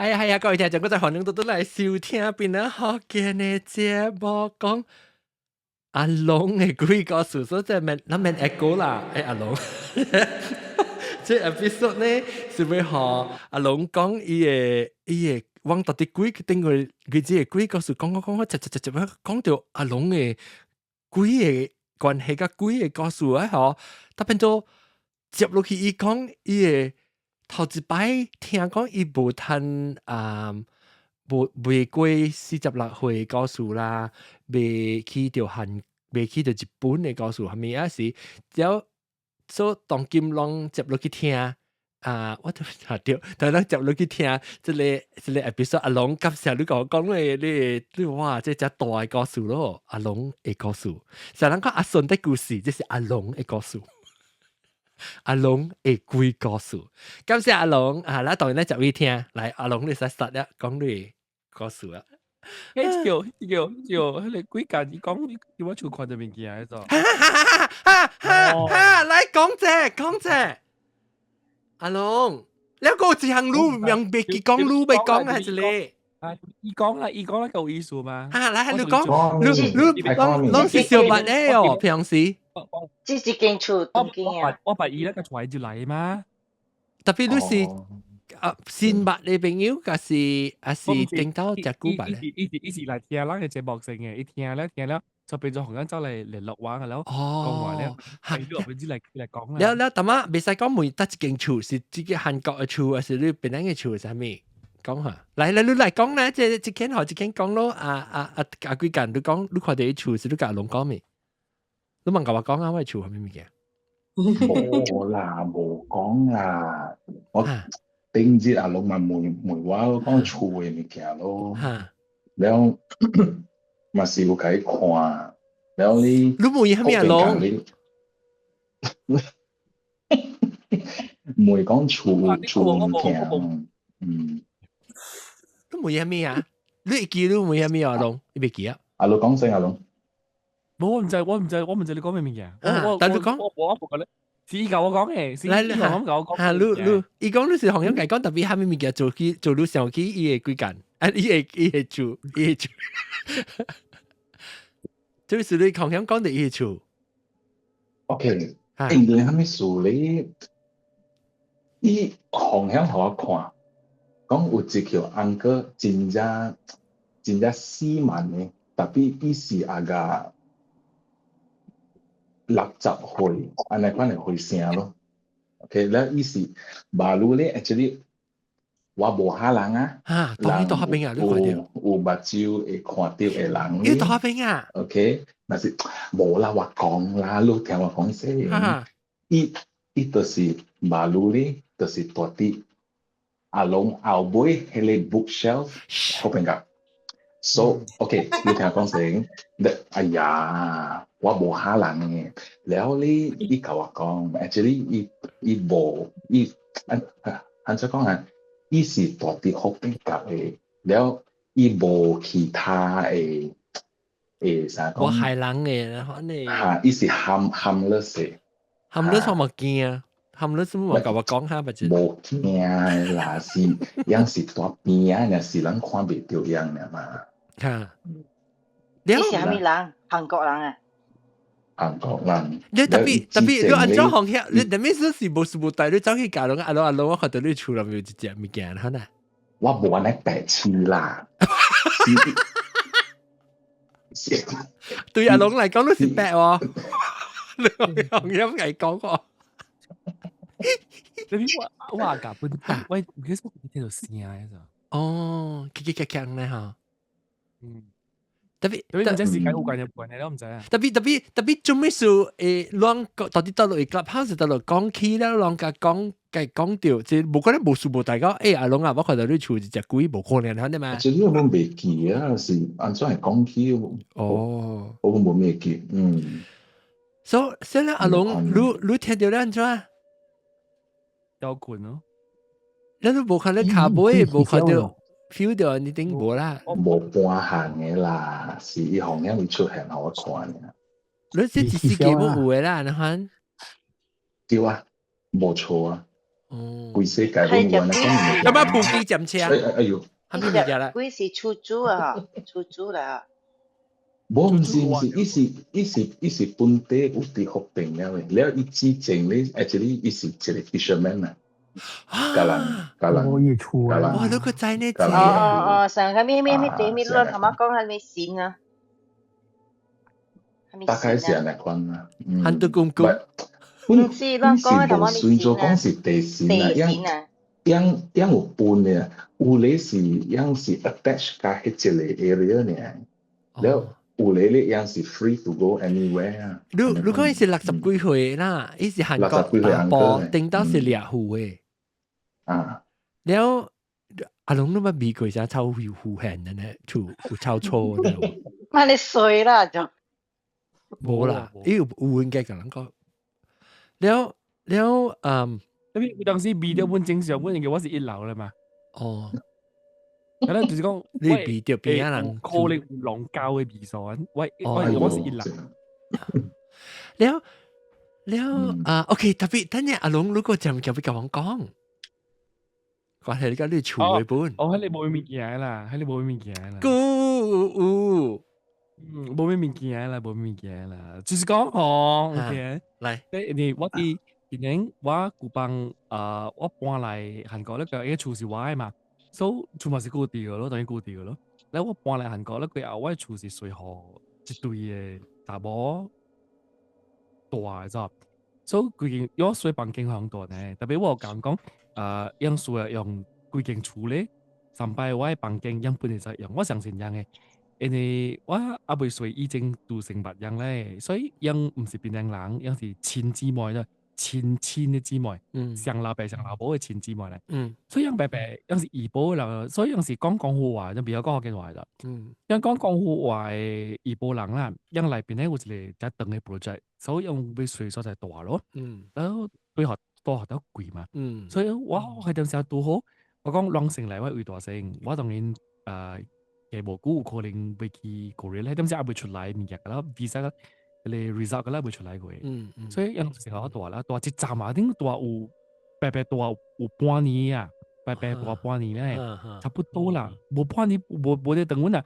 呀，各位聽眾，我在歡迎到來收聽邊個福建嘅節目，講阿龍嘅幾個事，所以即係咱免 echo 啦，阿龍，即 episode 呢是要和阿龍講伊個往到底幾個定佢只係幾個事，講，直講到阿龍嘅幾個關係甲幾個故事啊，嗬，特別都接落去伊講伊個。頭一擺聽講伊無趁未過46歲嘅故事啦，未去到日本嘅故事，係咪啊？是只要所當金龍接落去聽我都查到，但係接落去聽，即個 episode 阿龍今時你講你哇，即係只大嘅故事咯，阿龍嘅故事，成日講阿順的故事，即是阿龍嘅故事。阿龍會幾個事，感謝阿龍啊！嗱，當然咧就會聽，嚟阿龍你使實一講你個事啊！誒，叫，你幾間你講叫我做看到物件喺度，嚟講者，阿龍，你個字行路明別記講路未講係一個。伊講啦夠意思嘛？嚟你講，你是小白咧哦，平時。自己間厝東京啊！我把伊那個出就嚟嘛。特別你是新白嘅朋友，還是聽到只古白咧？伊是嚟聽啦嘅節目性嘅，伊聽了就變咗紅人走嚟聯絡話嘅咯。講話咧，係都唔知嚟講啦。你大媽未使講每得一間厝，是自己韓國嘅厝，還是你別人嘅厝係咩？講下，嚟你嚟講咧，即係一間學一間講咯。幾間你講，你看到啲厝是你甲阿龍講咩？你問我講啊，我厝係咩物件？冇啦，冇講啊！我頂日阿龍咪問我講厝嘅物件咯，然後嘛是有甲伊看，然後你問伊係咩阿龍？問講厝物件，你問伊係咩啊？你記你問伊係咩阿龍？你未記啊？阿龍講聲阿龍。我唔知你講咩物件。但你講，我覺得是伊教我講嘅，是伊咁教我講。伊講你是紅樣講，特別係咩物件做你上去伊嘅幾間，伊嘅厝。就是你紅樣講的伊嘅厝。OK， 因為係咩事咧？伊紅樣互我看，講有一條安哥真正斯文嘅，特別伊是阿個。60歲，安尼款嚟回聲咯。OK，แล้ว意思馬路咧 ，actually 我無嚇人啊。當你到下邊啊，你看到有目睭會看到嘅人。你到下邊啊 ？OK，但是無啦，我講啦，你聽我講先。伊就是馬路咧，就是大啲阿龍後尾迄個 bookshelf 後邊個。So OK， 你聽我講先。哎呀！我無嚇人嘅，然後你甲我講 ，actually 伊無按怎講啊？伊是大啲福建夾嘅，然後伊無其他誒啥講？我害人嘅，可能嚇，伊是harmless嘅。harmless 我冇驚，harmless 我甲我講下，無驚啦，是樣是大邊啊，若是人看袂到樣嘅嘛。嚇，你是蝦米人？韓國人啊？韓國人，你特別你按照行業，你特別是無帶你走去教阿龍，我看到你厝內面有一隻物件，好呐。我無安尼白痴啦。對阿龍嚟講都是白喎，你行業嚟講喎。你我話夾本，喂，唔記得我聽到聲嘅就。哦，鏘咧嚇。特別唔知時間好緊要關係咯，唔知啊。特別做咩事？啷個到底到落 clubhouse 到落講起啦，啷個講掉，即係冇可能無事無大講。阿龍啊，我看到你厝一隻鬼無可能，係咪？即係你冇未記啊？是按怎係講起？哦，我冇未記。所以咧，阿龍，你聽到咧安怎？搖滾咯。你都冇看到卡杯，冇看到。feel 到你頂無啦，無半行嘅啦，是伊紅樣會出現互我看嘅。你這電視機冇有嘅啦，你看？對啊，冇錯啊。哦，规世界係揾就揾啊，鬼有冇事普機站車？哎呦，係咪咪啦？鬼是出租啊，出租啦。冇唔出租是，伊是本地有啲學定了嘅，แล้ว伊之前咧 actually 伊是一個 fisherman 啊，กำลัง啊！กำลัง我也出กำลัง哇，你個仔呢กำ哦ลัง哦哦，上個咩地咩亂，成日同我講係咪線啊？係咪大概是線啊？安尼款啦，行到公公，唔知亂講同我咪算做線啊？講是地線啊，地線啊？樣有半嘅，有咧是樣是 attach 加迄一個 area 呢，แล้ว哦，有咧咧樣是 free to go anywhere 啊，你講伊是60幾歲啦，伊是韓國60幾歲大波， uncle 頂到是獵戶嘅。啊，แล้ว阿龍都乜美國就超有胡閒嘅呢，有超錯嘅喎，媽你衰啦就。冇啦，呢個換嘅咁講。แล้ว因為佢當時 video 本正常本嘅我是一樓啦嘛，哦，咁咧就是講你比掉邊啊人可能有浪交嘅比賽，喂哦我是一樓，แล้วOK，特別等陣阿龍如果就唔叫俾我講，關係你家呢處嘅本，喺你冇物件啦，喺你冇物件啦。咕，冇咩物件啦，冇咩物件啦，就是講哦，OK，嚟，你我啲電影我古幫我搬嚟韓國咧，佢一個廚師話嘅嘛，所以全部是固定嘅咯，當然固定嘅咯。แล้ว我搬嚟韓國咧，佢後尾廚師隨後一堆嘅大波大咗，所以佢件有水房間響度呢，特別我講用水用佢件處理，上擺我嘅房間用本嚟就用，我相信樣嘅。因為我阿妹水已經都成白樣咧，所以樣唔是變靚人，樣是親姊妹啦，親嘅姊妹，上老爸上老母嘅親姊妹咧。所以樣白白樣是怡保人，所以樣是講廣話，就比較講福建話啦。樣講廣話嘅怡保人啦，樣裏邊咧有一個一等嘅 project，所以樣被水所在大咯。然後對學多學得貴嘛。所以我喺當時都好，我講兩成嚟我會大成，我當然嘅無辜可能會去過咧，點知阿會出嚟面日噶啦 ，visa 你 result 噶啦會出嚟嘅，所以有時候大啦，大一站啊，點大有白白大有半年啊，白白大半年咧，差不多啦，無半年無得等我啦，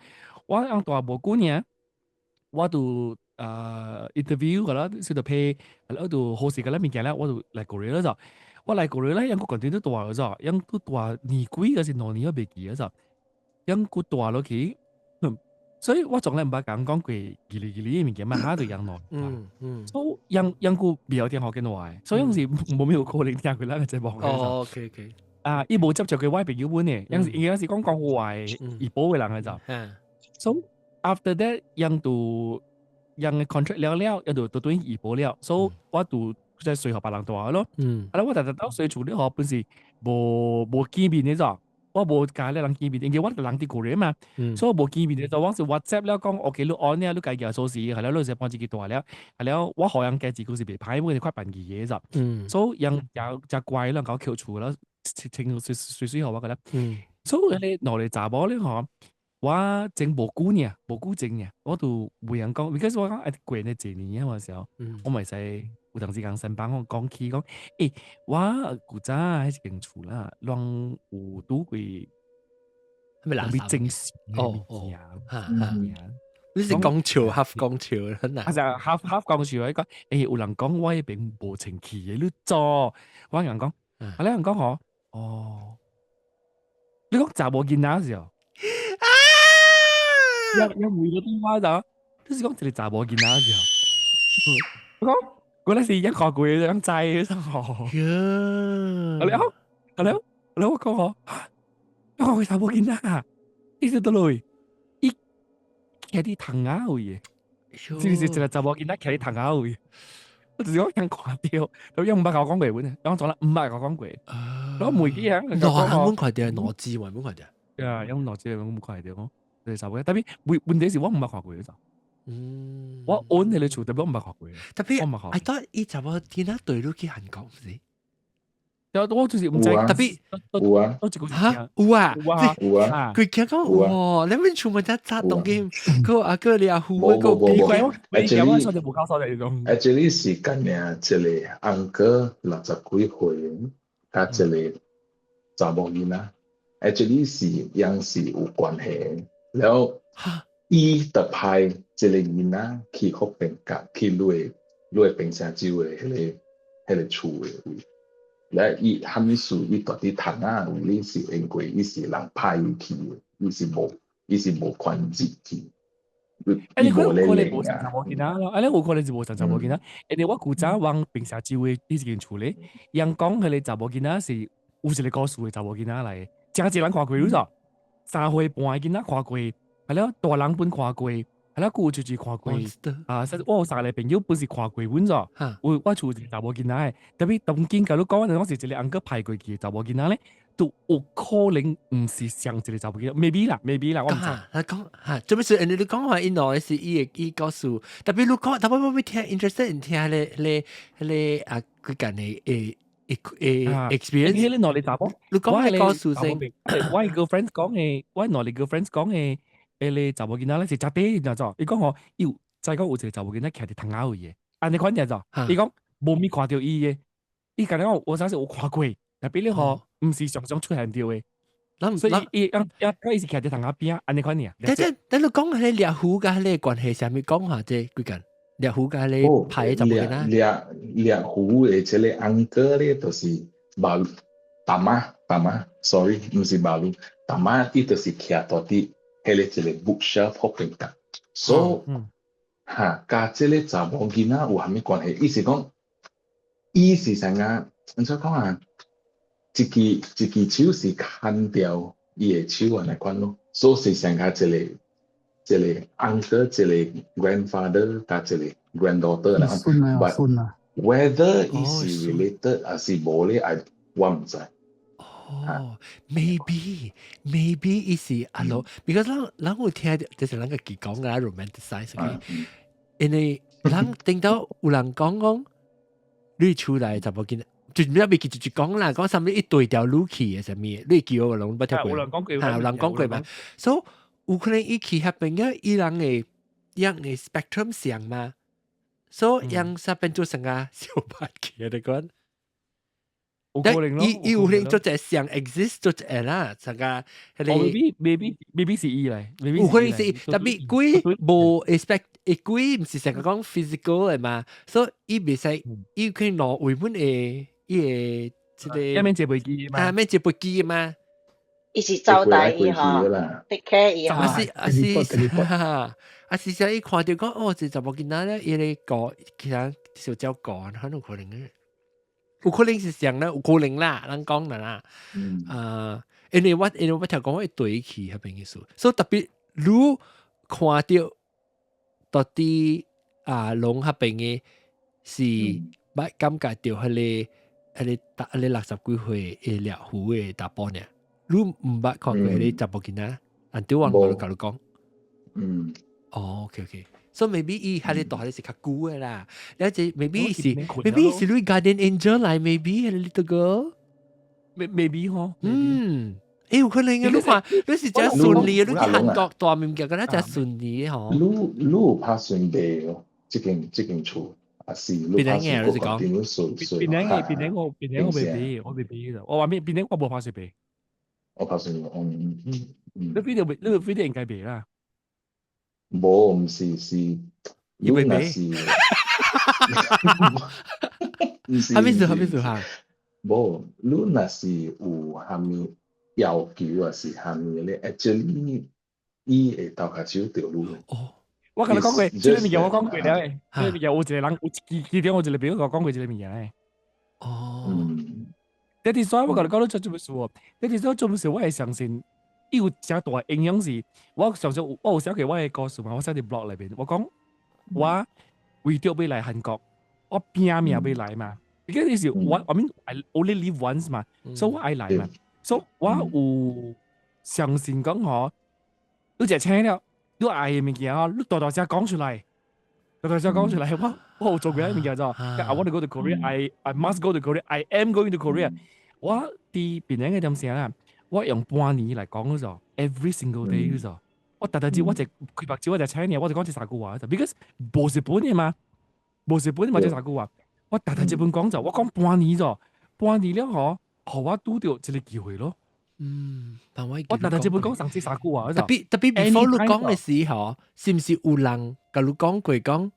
我用大無幾年，我都interview 噶啦，先到 pay，我都好時噶啦面嘅咧，我都嚟過嚟啦就，我嚟過嚟咧，有個 content 都大咗就，有都大年幾嗰時兩年都未記咗就。因古大落去，所以我從來唔捌講過叽哩嘅物件，嘛下都養落。所以因古未有聽學嘅話，所以有時冇咩可能聽佢啦嘅節目。哦，OK，伊冇執着佢歪朋友本嘅，有時講話怡保嘅人嘅就。So after that，因度因嘅 contract 了，因度對怡保了，所以我度即係隨學白人大咯。我特登隨處啲學本是冇見面嘅咋。我冇教你人見面，因為我係人啲過嚟嘛，所以我冇見面就往時 WhatsApp 咧講，OK，你按呢，你計件數事，係啦，你就幫自己大了，係啦，我學人計字故事別派，因為快辦嘅嘢咋，所以人有隻怪啦，搞橋處啦，情水學我嘅啦，所以你攞嚟查某咧嗬，我整無辜呢，無辜整呢，我都冇人講 ，because 我講誒貴呢幾年嘅時候，我咪使。有當時講新班我講起講，我古早喺間厝啦，讓有拄過係咪垃圾？正式你是講笑，half 講笑，很難。就 half 講笑，講有人講我並無情氣嘅，你做，我人講，我人講哦，你講查某囡仔時候，有每個電話就，你是講一個查某囡仔時候，我講。嗰陣時一個攰兩劑真係，我講一個佢查冇見啦，呢啲都累，一騎啲藤牙嘅，是查冇見啦，騎啲藤牙嘅，我就講人掛掉，佢用500個講過本，講咗啦500個講過，攞每幾樣，攞本塊掉係攞字為本塊掉，用攞字為本塊掉，你查冇，特別問題是我500個過咗。我按你做，特別我唔係學過嘅。特別，I thought 伊就話見到對路去韓國唔是？我就是唔知，特別有啊，嚇有啊，佢講你咪全部一紮動機，個你阿虎個冇，actually 就冇交手嚟種。actually 是今年一個 uncle 60幾歲，甲即個查某囡仔，actually 是樣是有關係。แล้ว伊特派即個囡仔去福平甲去落平城州嘅迄個厝嘅位，แล้ว伊蝦米事伊到底窗仔有哩是因為伊是人派伊去嘅，伊是無權入去。你可能伊無咧無神領啊，查某囡仔咯，你有可能是無神查某囡仔。你我古早往平常州嘅呢件厝咧，人講佢哋查某囡仔是有一個故事嘅查某囡仔嚟，真濟人看過咗，3歲半嘅囡仔看過，係咯大人本看過，係咯古住看過，我有3個朋友本是看過本咗，我厝是查某囡仔嘅，特別當今假如講嗰時一個uncle派過去查某囡仔咧。都有可能唔是上一個查某囡仔 ，maybe 啦，我唔知。他講做咩事？你講話伊內是伊告訴，特別你講，特別我聽 interested 聽咧啊，佢近嘅experience。你內地查某，你講係告訴先。我 girlfriend 講嘅，我內地 girlfriend 講嘅，你查某囡仔咧是食啲就做，伊講我要再講有一個查某囡仔徛喺窗口嘅，安尼款就做，伊講無咪看到伊嘅，伊講咧我暫時有看過，特別你嗬。唔是常常出現到嘅，所以伊是徛喺窗口邊，安尼款嘢。但你講係獵虎甲迄個關係上面講下啫，佢講獵虎甲你排喺就冇啦。獵虎嘅即個 uncle 咧，就是馬大媽 ，sorry， 唔是馬路，大媽伊就是徛到啲迄個一個 bookshelf 後邊㗎，所以加即個查某囡仔有蝦米關係？伊是講，伊是成個，唔使講啊。一支手是砍掉伊嘅手安尼款咯，所以是成個一個 uncle， 一個 grandfather 加一個 granddaughter 啦。孫啊 ，whether 伊是 related 還是無咧，我唔知。maybe 伊是阿羅，because 咱有聽就是咱個佢講嘅 romanticize 嘅，因為咱聽到有人講你出來就冇見。就唔知咪記住講啦，講什麼一對條路去嘅什麼，你叫我個龍不聽過，有人講過，有人講過嘛。所以有可能伊去合併嘅，伊人嘅 spectrum 上嘛，所以人實變做成個小白嘅嚟講。但伊有可能做隻上 exist 做隻啦，成個係你 maybe 是伊嚟，有可能是，特別佢冇 expect，佢唔是成個講 physical 嘅嘛，所以伊袂使，伊可以攞為本嘅。伊個即個一面接背機嘛，咩接背機嘛？伊是招待伊嗬，take care伊嗬。是想伊看到講哦，就冇見到咧，伊咧講其他小鳥講，可能可能嘅，有可能是上咧，有可能啦，咱講啦。因為我聽講我一對起係邊個數，所以特別如看到到底龍嗰邊嘅是，捌感覺到迄個60幾歲嘅獵虎嘅大波呢，你唔捌看過迄個查某囡仔，按對我甲你講。OK， so maybe 伊迄個大係是較久嘅啦，了解 maybe 是 你 guardian angel 嚟 maybe 迄個 little girl，maybe 嗬，有可能嘅，你看你是真順利，你去韓國大面嘅，嗰啲真順利嘅嗬。你有拍順利哦，這間厝。邊兩嘢你講？邊兩我未俾嘅，我話咩？邊兩我冇拍水俾。我拍水，你video 應該俾啦。冇，唔是，以為俾。係咩事嚇？冇，你若是有蝦米要求啊，是蝦米咧 ？actually， 伊會頭殼手掉路。我同你講過，這裡面我講過了誒，這裡面有一個人，有記得我一個朋友講過這裡面誒。但係所以我同你講到做乜事喎？但係所以做乜事我係相信，有真大影響是，我相信我有寫過我嘅故事嘛，我寫喺 blog 裏邊，我講我為咗要來韓國，我拼命要來嘛，因為是我 mean I only live once 嘛，所以我愛來嘛，所以我有相信講嗬，你就請了。你愛嘅物件啊，你大聲講出來，我有做過啲物件咋 ？I want to go to Korea. I must go to Korea. I am going to Korea. 我啲邊樣嘅點寫啦？我用半年嚟講嗰陣 ，every single day 嗰陣，我特知我隻佢白紙我隻請你，我就講隻啥句話，because 冇日本嘅嘛，冇日本或者啥句話，我特隻本講就我講半年咋，半年了嗬，互我拄到一個機會咯。但我我但係這本講上次三句話，特別 before 你講嘅時候，是唔是有人甲你講過講？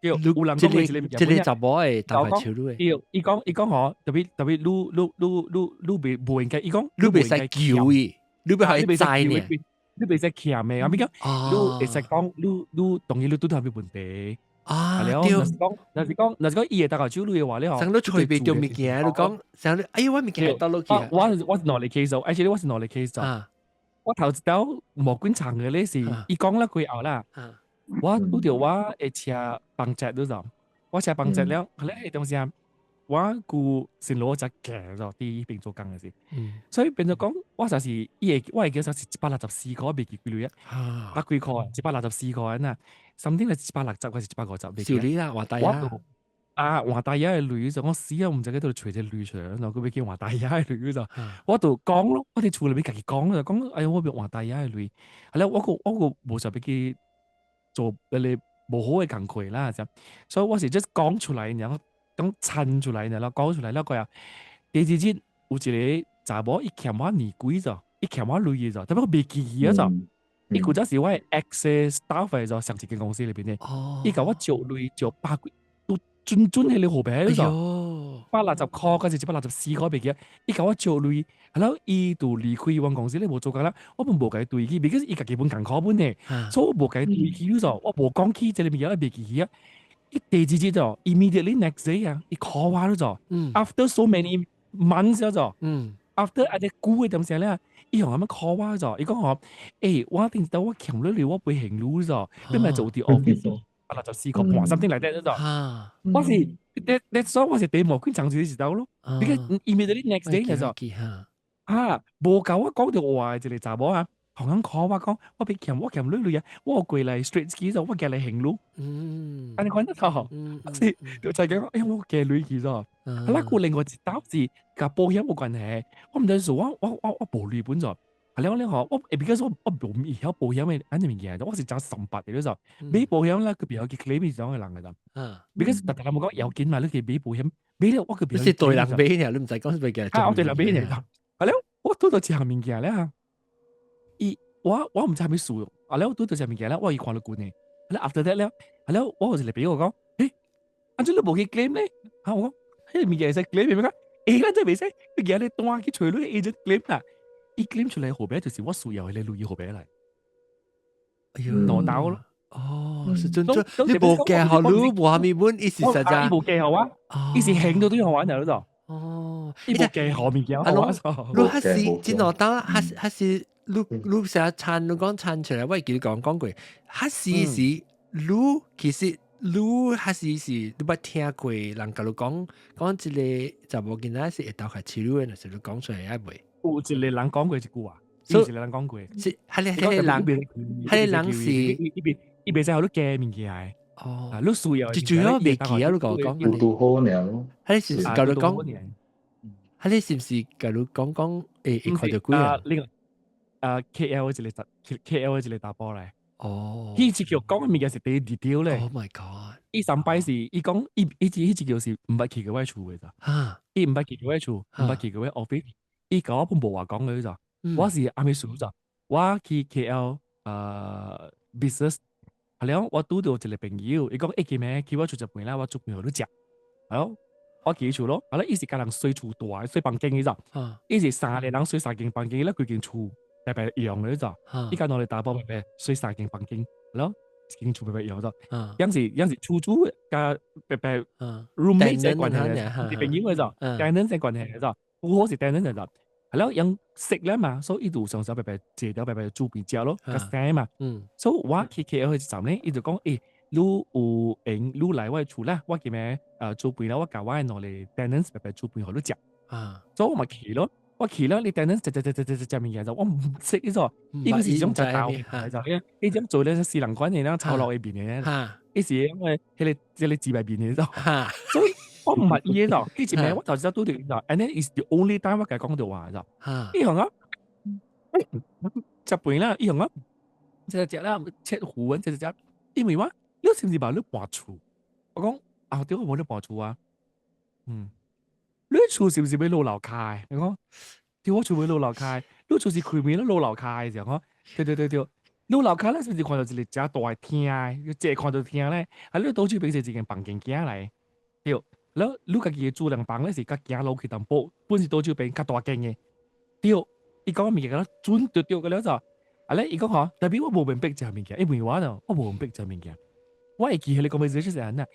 有人講過一個查某誒大塊笑你誒。伊講我特別你唔應該，伊講你袂使叫伊，你要係知呢？你袂使徛咩？我咪講，你會使講你當然你拄到咩問題。對。若是講伊會大個手你嘅話咧，想你隨便掉物件，你講想你，哎呀，我物件倒落去啊！我是攞嚟 case 咗 ，actually 我是攞嚟 case 咗。我頭一道無管長嘅咧是，伊講啦佢後啦，我拄到我會車幫隻咗就，我車幫隻了，後來係當時啊，我顧先攞隻夾咗啲邊做工嘅事，所以變咗講，我就是我係叫做是164個，未記幾多啊，百幾個啊，164個人啊。甚至係160還是150？少你啦，華大呀！華大呀嘅女就我死啊！唔知喺度除隻女出嚟，佢俾叫華大呀嘅女就，我度講咯，我哋厝裏邊自己講就講，哎呀我俾華大呀嘅女，係啦，我個冇就俾佢做你冇好嘅工課啦，就，所以我是即講出嚟，然後講襯出嚟，然後講出嚟，佢又第二節有一個查某，伊欠我年幾咗，伊欠我女嘅咗，但不過未記憶咗。伊嗰陣時我係 access staff 喺咗上一間公司裏邊咧，伊教我借累借8個，都轉喺你後邊咗，160塊嗰時164塊未記，伊教我借累，係咯，伊就離開揾公司咧冇做緊啦，我冇計對佢，because 伊家基本勤課本咧，所以我冇計對佢咗，我冇講起，即係裏面有一未記啊，伊第二節就 immediately next day 啊，伊 call 我咗，after so many months 咗，after 阿啲估嘅點寫咧。伊用咁樣 call 我咗，伊講我，我定到我強咗你，我背行路咗，你咪做啲 office 咗，嗱就試過半something like that咗。我是，that's all，我是第冇跟長住時到咯。because immediately next day 就冇夠我講到話就嚟查某啊，同人 call 我講，我俾強女啊，我過嚟 straight ski 咗，我叫你行路。但你講得錯，是就係講，我叫女去咗。係啦，佢另外一刀是同保險冇關係，我唔知做我保旅本咗，係你我because 我唔曉保險嘅安啲物件，我是揸18嘅咗，買保險啦，佢邊有佢 claim 咗嘅人嘅咋，because 特冇講有錢嘛，你去買保險，買咧我佢邊有。你對人買嘅，你唔使講咩嘅。我對人買嘅，係咯，我都到前面嘅咧，我唔知係咪數，係咯，都到前面嘅咧，我要看到管嘅，係啦 after that 咧，係咯，我就嚟俾我講，安住你冇去 claim 咧，我講。迄物件會使 claim 咩？咱真袂使，物件你單去找你 agent claim 啦。伊 claim 出來後邊就是我需要嘅你錄伊後邊嚟。哎呦，攞到咯。是真真，你冇記好你冇下面本，伊是實在。伊冇記好啊，伊是行到都要玩嘅咯。伊冇記好物件好啊。你還是真攞到，還是你成日撐，你講撐出來，我記你講過，還是你其實。你還是你捌聽過人甲你講一個查某囡仔是會鬥下飼女嘅，是你講出來也袂。有一個人講過一句話，有一個人講過。是，迄個人是伊袂使好你假物件嘅。你需要。最主要袂記啊！你講。有都好了。迄是唔是甲你講？迄是唔是甲你講會看到鬼啊？呢個KL 一個打波嚟。伊只叫講嘅物件是第 detail 咧。Oh my god！伊上擺是伊講伊只叫是唔捌去嗰位厝嘅咋。伊唔捌去嗰位厝，唔捌去嗰位 office。伊甲我本無話講嘅咋。我是阿美數咋。我去 KL business，係咯，我拄到一個朋友，伊講叫咩？叫我出一盤啦，我做盤互你食。係咯，我記住咯。係咯，伊是甲人睡厝大，睡房間嘅咋。伊是3個人睡3間房間咧，佢間厝。白白一樣嘅咋，依家我哋打波白白睡3間房間，咯，間厝白白一樣咗。有時出租加白白 roommate 嘅關係咧，啲朋友嘅咋 tenant 嘅關係嘅咋，好是 tenant 嘅咋，係咯，有食咧嘛，所以依度上手白白借掉白白租邊隻咯，個聲嘛，所以我去 KL 去站咧，伊就講你有你嚟我厝啦，我叫咩租邊啦，我教我攞嚟 tenant 白白租邊好多隻，所以我咪去咯。我去啦，你等陣食物件就我唔識呢個，呢個是種就教就係呢種做咧私人關係啦，炒落去邊嘅咧，呢時因為佢哋自埋邊嘅就，所以我唔係嘢就，呢次咩我頭先都對就 ，and then is the only time 我嘅講到話就，呢樣啊，就半啦，呢樣啊，只啦，切胡啊，只，因為話你是唔是話你搬厝？我講啊，點解冇你搬厝啊？你厝是毋是要落樓開？你講，對我厝要落樓開，你厝是開面落樓開時候，對，落樓開咧，是毋是看到一個真大嘅廳，即係看到廳咧，啊，你倒手邊是一間房間間嚟，對，然後你家己嘅主人房咧是甲行樓去淡薄，本是倒手邊較大間嘅，對，伊講物件個準對嘅了就，啊咧，伊講嗬，代表我無明白就物件，因為我就我無明白就物件，我會記起你講咩事係安啊。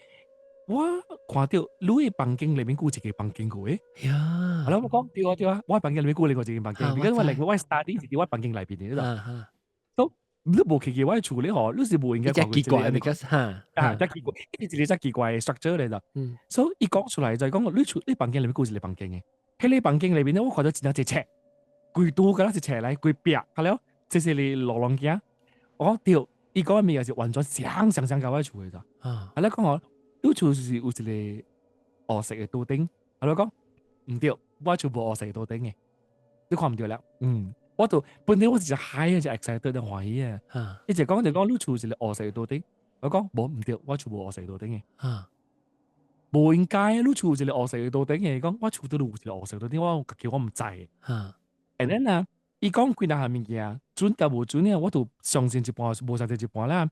我看到你嘅房間裏面有一個房間過誒，呀，然後我講對啊，我房間裏面有另外一間房間，because 我 study 是喺我房間裏邊嘅，都你無去嘅我厝咧嗬，你是無應該講奇怪，because 真奇怪，呢啲真奇怪嘅 structure 嚟就，所以一講出嚟就係講你房間裏面有一個房間嘅，喺你房間裏邊咧，我看到真係一尺，規度㗎啦，一尺嚟，規壁，係咯，即係你落浪鏡，我屌，伊講嘅物又是完全上搞我厝嘅咋，係咧講我。你厝是有一個黑色嘅刀頂，係咯講唔對，我厝無黑色嘅刀頂嘅，你看唔對啦。我就本來我是嗨啊，就 excited 嘅歡喜啊。你就講你厝是黑色嘅刀頂，我講冇唔對，我厝無黑色嘅刀頂嘅。無應該，你厝是黑色嘅刀頂嘅，講我厝都有一個黑色嘅刀頂，我叫我唔知嘅。and then 啊，伊講幾項物件準甲無準咧，我就相信一半，無相信一半啦。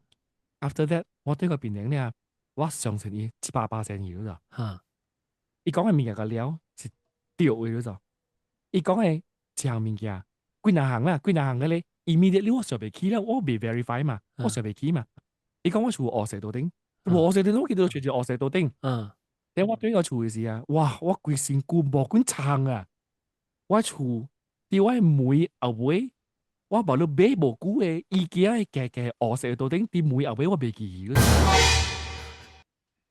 After that，我對個病人咧。我相信伊700%有咋，伊講嘅物件個料是對嘅咋，伊講嘅一項物件，幾兩項嘅咧 ，immediately 我上袂起啦，我未 verify 嘛，我上袂起嘛，伊講我厝黑色到頂，黑色到頂我見到全係黑色到頂，但我對個厝嘅時啊，哇，我規身軀無管撐啊，我厝啲我每後尾，我無你買無久嘅，伊家嘅黑色到頂啲每後尾我未記嘅。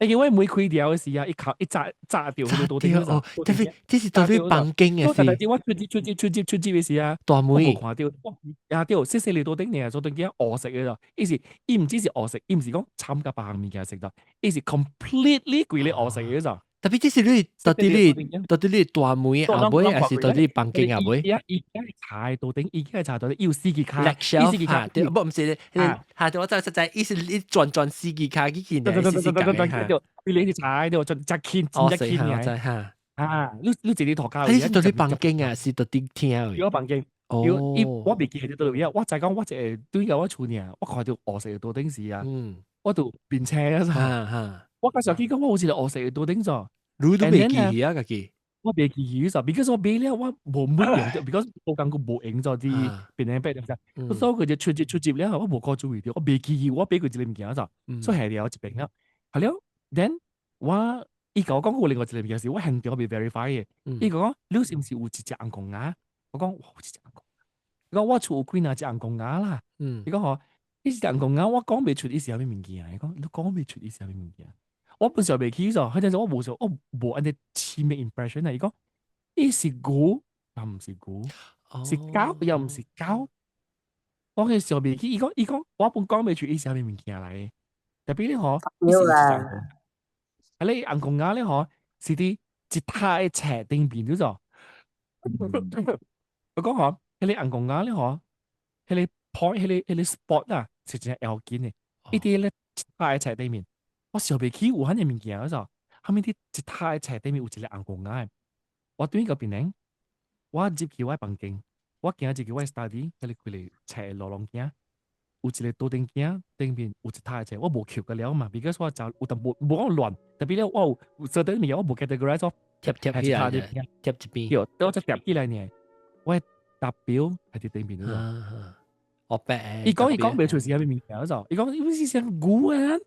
因為每開掉嘅時啊，一炸掉佢都頂咗。特別這是到你房間嘅事。但係我出接嘅時啊，大妹，我冇看到，呀掉，細細嚟到頂呢，做到幾黑色嘅咋？意思，伊唔止是黑色，伊唔是講參加白物件食咋，伊是 completely 歸你黑色嘅咋。特別這是你到底你大妹阿妹，還是到你房間阿妹？伊家查到頂，伊家查到頂，要司機卡，司機卡，不唔是，我就實在，伊是你轉司機卡去見嘅，司機卡。你去查到真輕嘅，你自己托卡。你是到你房間啊，是到啲廳？我房間，我未記喺度嘢，我就講我只對個我厝呢，我看到黑色到頂時啊，我就變車啊，我嗰時候見講我好似黑色到頂咗，你都未記啊，個我未記咗，because 我俾咧我冇乜用，because 我感覺冇影咗啲變靚白咁，所以佢就出接咧，我冇過注意到，我未記，我俾佢一個物件咗，所以係有一病啦，係咯。then 我伊甲我講過另外一個物件是，我現場我未 verify 嘅。伊講你是唔是有一隻紅公鴨？我講哇，有一隻紅公鴨。伊講我厝有幾隻紅公鴨啦。伊講嗬，呢隻紅公鴨我講未出，呢是啥物物件？伊講你講未出，呢是啥物物件？我本上未記咗，佢陣時我冇安尼鮮嘅 impression 啊。伊講呢是牛又唔是牛，是狗又唔是狗。我嘅時候未記，伊講我本講未出，呢是啥物物件嚟？特別咧嗬，係你紅公鴨咧嗬，是啲一太斜定邊咗咗。我講嗬，係你紅公鴨咧嗬，係你 point 係你 spot 啊，是真係要緊嘅。呢啲咧一太斜地面，我上未起有肯嘅物件咗，後面啲一太斜地面有一個紅公鴨。我對個邊咧，我入去我房間，我行入去我 study，佢哋嚟斜落浪鏡。有一個刀頂鏡頂邊有一太斜，我冇扣個了嘛，because 我就有淡冇講亂，特別咧我有certain物件我冇 categorize 咗貼起來，貼一邊，有我就貼起來呢，我達標係啲頂邊嗰度。我白，伊講未出是啥物物件咗，伊講伊是成牛啊，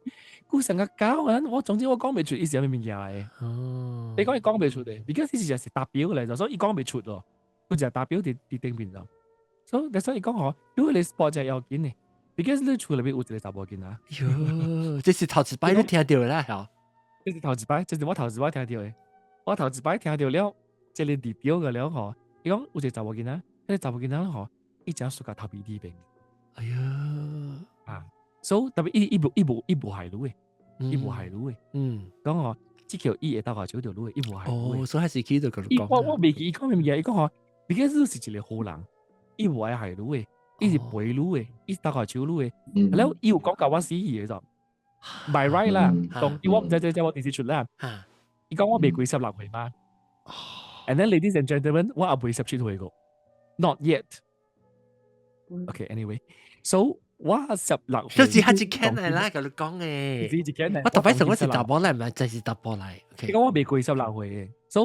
牛成個狗啊，我總之我講未出伊是啥物物件嚟。伊講未出嘅，because 呢是達標嚟就，所以伊講未出咯，佢就係達標啲頂邊就，所以講嗬，如果你 spot 就係要緊嘅。because 你厝裏邊有一個查某囡仔，喲，這是頭一擺你聽到啦，嚇！這是頭一擺，這是我頭一擺聽到嘅。我頭一擺聽到了，即係地標嘅了嗬。伊講有一個查某囡仔，嗰個查某囡仔嗬，伊只屬個頭皮啲病。哎呀，所以特別伊無害路嘅，伊無害路嘅。講嗬，只叫伊會到下少條路嘅，伊無害路嘅。所以係時期就咁講。我未記伊講咩嘢，伊講嗬，because 是一個好人，伊無愛害路嘅。伊是背路嘅，伊是打下手路嘅，然後伊有講教我死嘢就，by right 啦，當我唔知我電視出啦，伊講我未幾16歲嘛， And then ladies and gentlemen，我也未攝取佢個 ，not yet。Okay, anyway, so 我16歲，就是下次 can 嚟啦，咁你講嘅。自己講咧，我特別上嗰時答波嚟，唔係就係答波嚟。你講我未過16歲嘅，so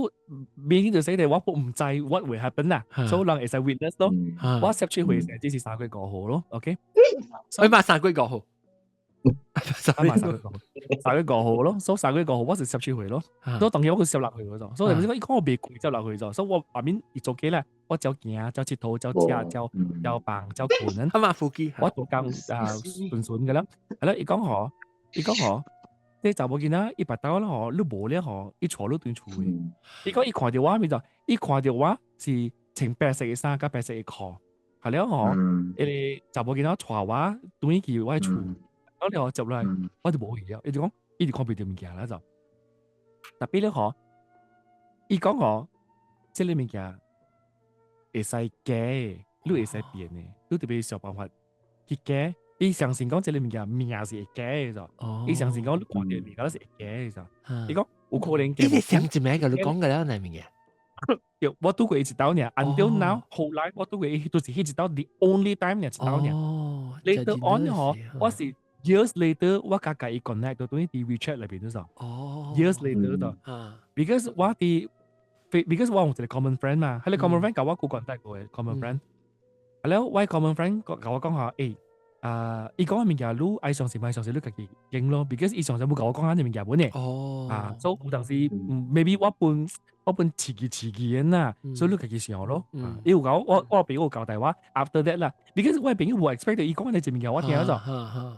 meaning to say that 我唔知 what will happen 啦，so long as I witness 咯，我攝取佢成只是3個月過後咯 ，OK？佢買3個月過後。3個月過後咯，所以3個月過後我是攝取佢咯，所以當然我佢攝落去嗰種，所以你唔知講我未攰攝落去咗，所以我下面一做機咧，我就行，就佚佗，就食，就辦，就困，啱啱腹肌，我做工順嘅啦，係啦，伊講即係就冇見啦，伊白刀啦嗬，你冇咧嗬，伊坐都斷厝嘅，伊講伊看到我咪就，伊看到我是穿白色嘅衫加白色嘅褲，係咧嗬，伊就冇見到坐我斷佢我厝。咁你我接落嚟，我就冇嘢啊！你就講，呢啲看唔到物件啦就。特別咧，伊講即係物件會使假，你會使變嘅，你特別想辦法去假。伊相信講即係物件命是會假嘅就，伊相信講你看到物件是會假嘅就。伊講有可能假。你相信咩嘅？你講嘅啦，係咪嘅？我都過一道呢 ，until now，後來我都過都是一道 the only time 呢一道呢。Later on 我是。Years later， 我家己 connect 到啲 WeChat 裏邊都就，years later 就，because 我用一個 common friend 嘛，係你 common friend 教我個 contact 嘅 common friend，係咯，我 common friend 教我講下，伊講嘅物件，你愛上時咪上時你家己認咯 ，because 伊上時冇教我講下啲物件本嘅，所以有陣時 maybe 我本遲疑嘅啦，所以你家己想咯，伊有講我俾我交代話 after that 啦 ，because 我係朋友冇 expect 到伊講嘅啲物件我聽咗。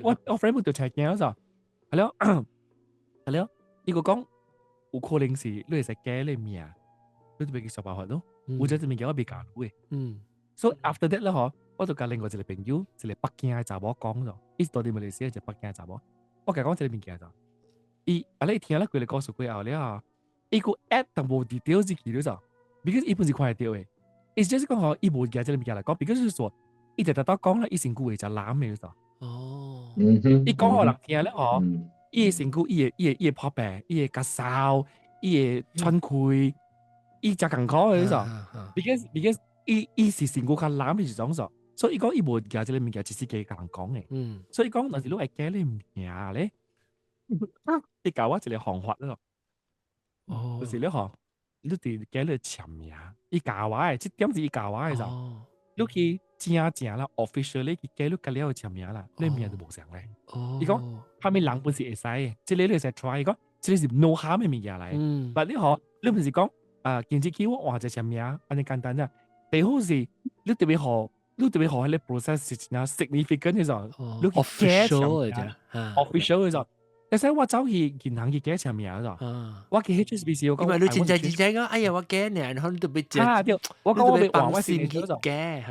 我 friend 冇對齊鏡咗，係咯，呢個講有可能是你係食假你命，你都俾佢受辦法咯。或者係物件我未教到嘅，所以 after that 咧我就教另外一個朋友，一個北京嘅查某講咗，伊到底馬來西亞一個北京嘅查某，我講一個物件就，伊聽咧佢哋講述過後咧伊個 add 同冇 detail 自己咗，because 伊本是看得到嘅，伊就是講伊冇嘅即係物件嚟講 ，because 佢話伊就特登講啦，伊成句就攬嘅咗。伊講我人聽咧伊嘅身軀，伊嘅破病，伊嘅咳嗽，伊嘅喘氣，伊真艱苦嘅啫。because 伊是身軀較濫嘅一種咗，所以伊講伊無嘅即個物件，只是幾個人講嘅。所以講，但是你係假你物件咧，你教我一個方法咯。就是你你哋假你簽名，伊教我嘅，即點是伊教我嘅就，你去。正啦 ，official 咧，佢記錄隔了簽名啦，你名就冇上咧。伊講下面人本是會使嘅，即係你會使 try，伊講即係是 no harm 嘅物件嚟。但你本是講建設機我換隻簽名，安尼簡單啫。第好是你特別好喺你 process 是真 significant 嘅就，你去 official 嘅啫 ，official 嘅就。但係我走去銀行去記簽名咗，我記 HSBC 我講，因為你真真講，哎呀我記呢，然後你特別記，我講我被換我先記嘅。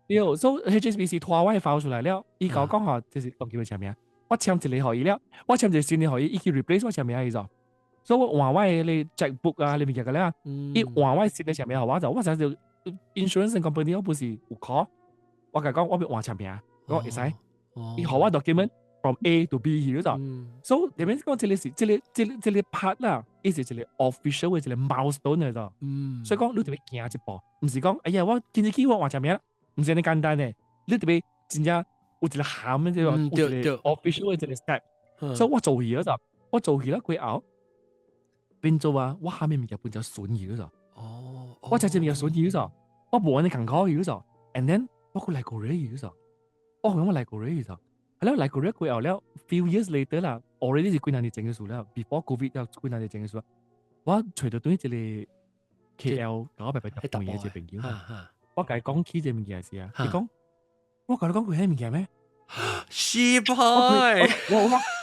有，所以 HSBC 拖我發出來了，伊甲我講下，就是當叫佢簽名，我簽一個給伊了，我簽一個新的給伊，伊去 replace 我簽名伊就，所以我換我嘅 checkbook 啊，你物件個咧，伊換我新的簽名，我就 insurance company 我不是有 call，我甲講我要換簽名，我會使，伊給我 document from A to B 去就，所以入面講這個 part 啦，伊是一個 official 嘅一個 milestone 嚟就，所以講你特別行一步，唔是講哎呀我今日去我換簽名。唔是咁簡單嘅，你特別真正有一個喊嘅，有一個 official 嘅一個 step，所以我做起咗就，我做起咗佢後，變做啊，我下面物件變咗損起咗就，我就正面損起咗就，我冇人哋勤考起咗就 ，and then 我佢嚟過嚟起咗就，我咁我嚟過嚟起就，係咯嚟過嚟佢後咧 ，few years later 啦 ，already 是幾年整嘅數啦 ，before COVID 有幾年整嘅數，我除咗對一個 KL 搞白白入半夜嘅朋友。我甲伊講起這物件是啊，伊講，我甲你講過迄物件咩？是派，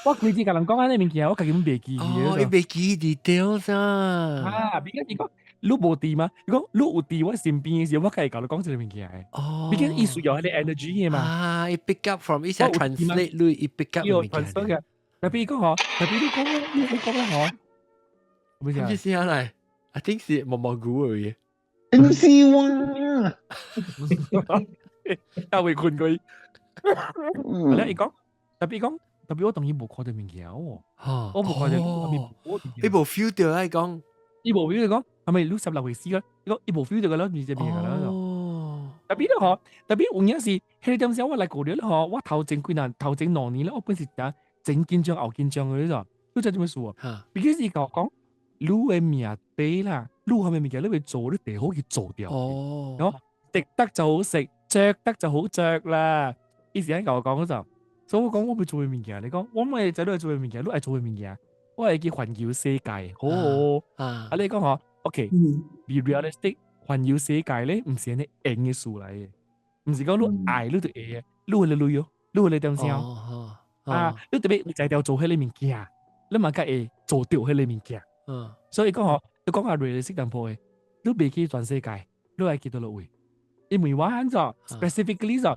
我幾次甲人講迄物件，我家己唔袂記嘅。你袂記 details 啊？邊個伊講你無佇嗎？伊講你有佇我身邊嘅時候，我家己甲你講這個物件嘅。邊個伊需要迄個 energy 嘅嘛？啊，伊 pick up from 伊先 translate 你，伊 pick up 物件。特別伊講特別你講咧唔知係咩嚟 ？I think 是毛毛菇而已。唔是喎，又會困佢。係啦，伊講特別我當然冇看到物件喎，我冇看到伊無 feel 到啦，伊講，伊無 feel 講，係咪你十六回事個？一無 feel 到個咯，唔知咩個咯。哦，特別咧嗬，特別有陣時，迄點時我來過了咧嗬，我頭前幾年咧，我本是打前緊張後緊張嘅啫，你知點樣數啊？哈，畢竟是講你嘅命地啦，你係咪物件你會做，你最好去做掉。哦，咁食得就好食，着得就好着啦。以前喺教我講嗰陣，所以我講我會做嘅物件，你講我唔係仔女做嘅物件，你係做嘅物件，我係叫環繞世界，好好。啊，你講嗬 ，OK，be realistic。環繞世界咧，唔是你硬嘅事嚟嘅，唔是講你愛你就會嘅，你會嚟累哦，你會嚟點先你特別你就係要做迄個物件，你嘛該會做掉迄個物件。所以講嗬，你講下 realistic 淡薄嘅，你未去全世界，你係去到落位。因為我喺咗 specifically 就，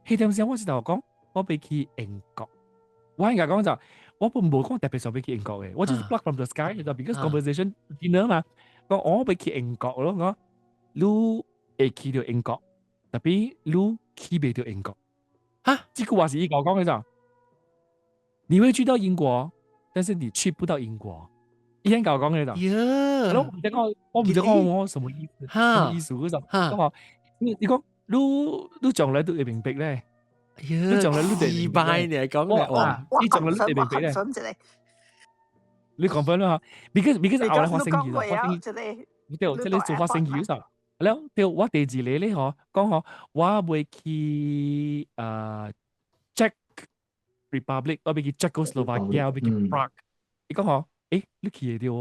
迄點先我是頭講，我未去英國。我喺講就，我本冇講特別想要去英國嘅，我就是 block from the sky 就 because conversation dinner 嘛，講我未去英國咯，我。你會去到英國，特別你去唔到英國，哈，這個話是一個講嘅咋？你會去到英國，但是你去不到英國，一樣講嘅咋？我唔知講我什麼意思，什麼意思嗰陣，咁話你講你將來都會明白咧，你將來你哋明白你講嘅話，你將來你哋明白咧，你講翻啦嚇，because 後來發生嘢就，即係做發生嘢就。แล้วเดี๋ยวว่าเดจิเลยเลยเหรอก็เหรอว่าไปขี่Czech Republic ว่าไปขี่ Czechoslovakia ว่าไปขี่ Prague อีกก็เหรอ你ขี่เดียว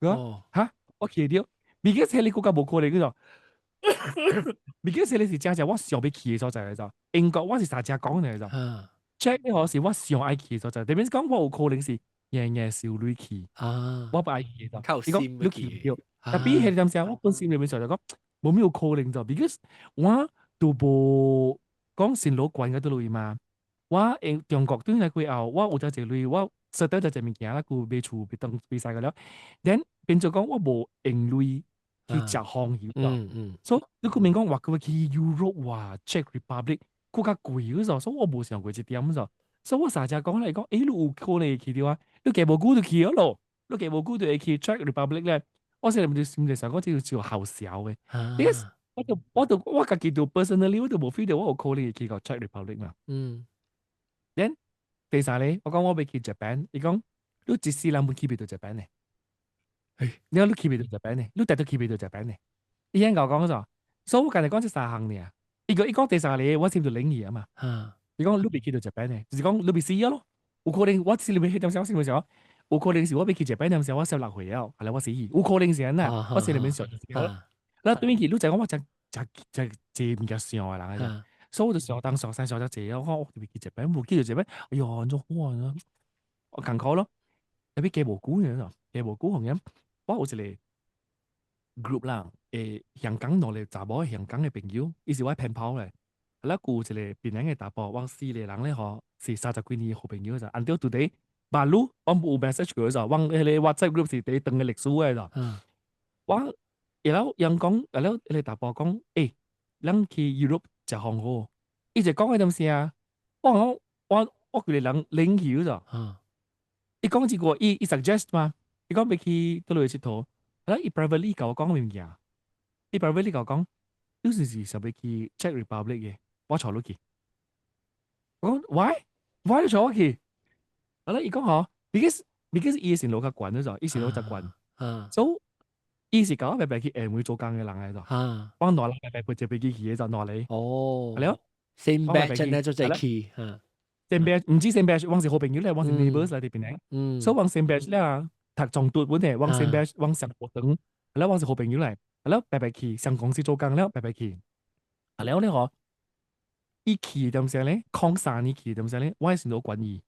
อ๋อฮะ我ขี่เดียว because 你國家冇過嚟嗰度because 你是正正我想要ขี่嘅所在嚟就英國我是實正講嚟就 Czech 呢個是我想愛ขี่嘅所在，特別講我有可能是夜夜少女騎我不愛騎嘅就你騎掉特別係點先我本身裏面就講冇咩有可能就 because 我都冇講線路慣嘅都類嘛，我中國對嚟過後，我有隻類，我實在就物件啦，佢被處被當被晒嘅了。then 變咗講我冇用類去食航險咗，所以你佢明講話佢去 Europe 話 Czech Republic 佢較貴嗰陣，所以我冇想過一點咗，所以我成日講嚟講，你有可能去掉啊，你幾無估就去咗咯，你幾無估就去 Czech Republic 咧。我成日唔知心理上嗰啲叫後小嘅，因為我自己做 personally 我都冇 feel 到我有可能去個 Czech Republic 嘛。then 第三咧，我講我要去 Japan， 你講你一世人冇去唔到 Japan 咧，你講你去唔到 Japan 咧，你絕對去唔到 Japan 咧。你聽我講咗，所以我今日講咗三項咧，一講第三咧，我先做領嘢啊嘛。你講你未去到 Japan 咧，就是講你未試咗咯，有可能我先你未去到想先嘅時候。有可能是我俾佢日本嗰陣時，我16歲啊，係啦，我死二。有可能是啊，我喺裏面上嘅時候，嗱對面佢，你就講我就唔夠上嘅人啊，所以我就上當上山上得滯啊，我特別去日本，冇去到日本，哎呀，咁好啊，我勤考咯，特別幾無辜嘅咯，幾無辜紅人，我有一個 group 啦，香港落嚟查某香港嘅朋友，伊是我pen pal咧，嗱有一個邊人嘅大伯，我4個人咧嗬，是30幾年好朋友就 until today。馬路我冇 message 佢就，往迄個 WhatsApp group 是第長嘅歷史嘅就。我然後人講，然後你大伯講，咱去 Europe 食航好，伊就講嗰陣時啊，我佢哋人領曉就。伊講一個，伊 suggest 嘛，伊講要去倒落去佚佗，然後伊 privately 甲我講咩物件，伊 privately 甲我講，你是想要去 Czech Republic 嘅，我坐落去。我講 why 你坐我去？好啦，伊講嗬 ，because 伊是老較慣嗰陣，伊是老習慣，所以伊是搞白白去會做工嘅人嚟咗，幫挪嚟白白陪隻飛機去嘅就挪嚟，係咯 ，same batch 咧就再去，same batch 唔止 same batch，往時好朋友咧，往時 neighbours 嚟啲邊嚟，所以往 same batch 咧啊，讀中讀本嚟，往 same batch 往上學等，係咯，往時好朋友嚟，係咯，白白去上公司做工咧，白白去，係咯咧嗬，伊去點先咧，抗3年去點先咧，我係算到關意。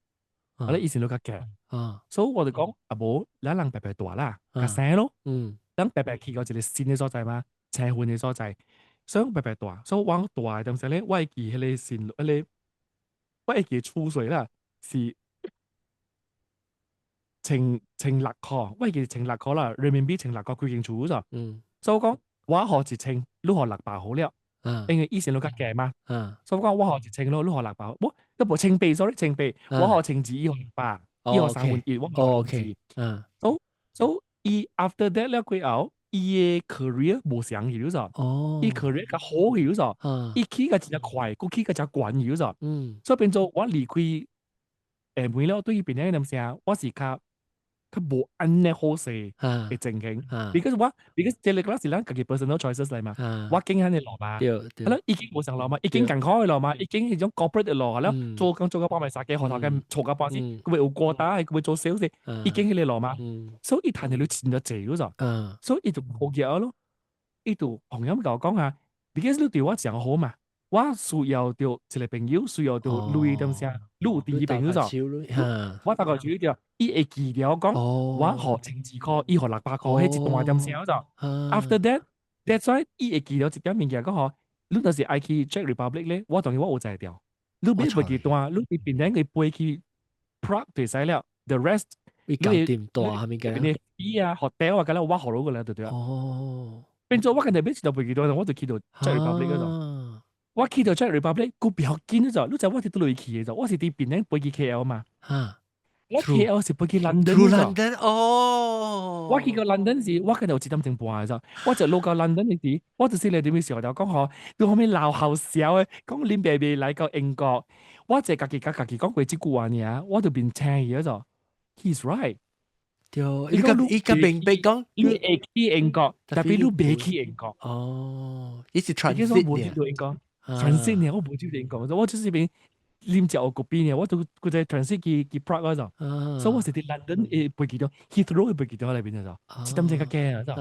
我咧以前都較夾，所以我哋講阿冇，咱人白白大啦，較細咯，咱白白去到一個新嘅所在嘛，青雲嘅所在，所以白白大，所以往大嘅點先咧，我係記迄個新，我係記出水啦，是千6塊，我係記千6塊啦，人民幣千6塊幾件出咗，所以我講我學一千，你學600好了。因為以前都較夾嘛，所以講我學1,000咯，你學600，我都冇1,000倍，sorry 1,000倍，我學1,000字，伊學600，伊學3分1，我學3分1，so 伊 after that 了過後，伊嘅 career 無上去咗咗，伊 career 較好去咗咗，伊起個真係快，佢起個真係滾去咗咗，所以變做我離開門了，對於邊個咁聲，我是較無安尼好勢嘅情景，because 即係嗰時咱家己 personal choices 嚟嘛，我經喺你落嘛，係咯，已經冇上落嘛，已經近開落嘛，已經係種 corporate 嘅落，係咯，做個幫埋殺嘅學頭嘅做個幫先，佢會有過打，佢會做 sales，已經喺你落嘛，所以談你你錢就謝咗咗，所以伊就好嘢咯，伊就朋友同我講下 ，because 你對我講好嘛。我需要到一個朋友，需要到類咁聲，你有第二朋友就，我大概注意到，伊會記住我講，我學政治課，伊學600課，迄一段點聲就。After that，that's why 伊會記到一點物件講嗬，你若是愛去 Czech Republic 咧，我當然我有在掉，你別背記段，你邊邊個背去 Prague 就使了 ，the rest 你搞掂多係咪嘅？你飛啊，hotel 啊，咁啦，我學到個啦，對對啊。變咗我近日邊時就背記段，我就去到 Czech Republic 嗰度。我去到 Czech Republic，佢比較近咗，你知我係到嚟去嘅，我是啲邊咧飛去 KL 嘛。我 KL 是飛去 London 哦。我去過 London 時，我嗰度7點鐘半嘅啫。我就路過 London 嘅時，我就識你點嘅時候就講嗬，到後面鬧後笑嘅，講你爸爸嚟到英國，我就家己講過這句話呢，我就變聽咗咗。He's right。對，依家明白講，你會去英國，但係你未去英國。哦，呢是 transit 嘅。transit 呢，我冇招點講，我就是邊黏住我嗰邊嘅，我都佢就 transit 去 Prague 嗰度，所以我是啲 London 誒背幾多 ，Heathrow 背幾多喺邊度就，點正個驚啊就。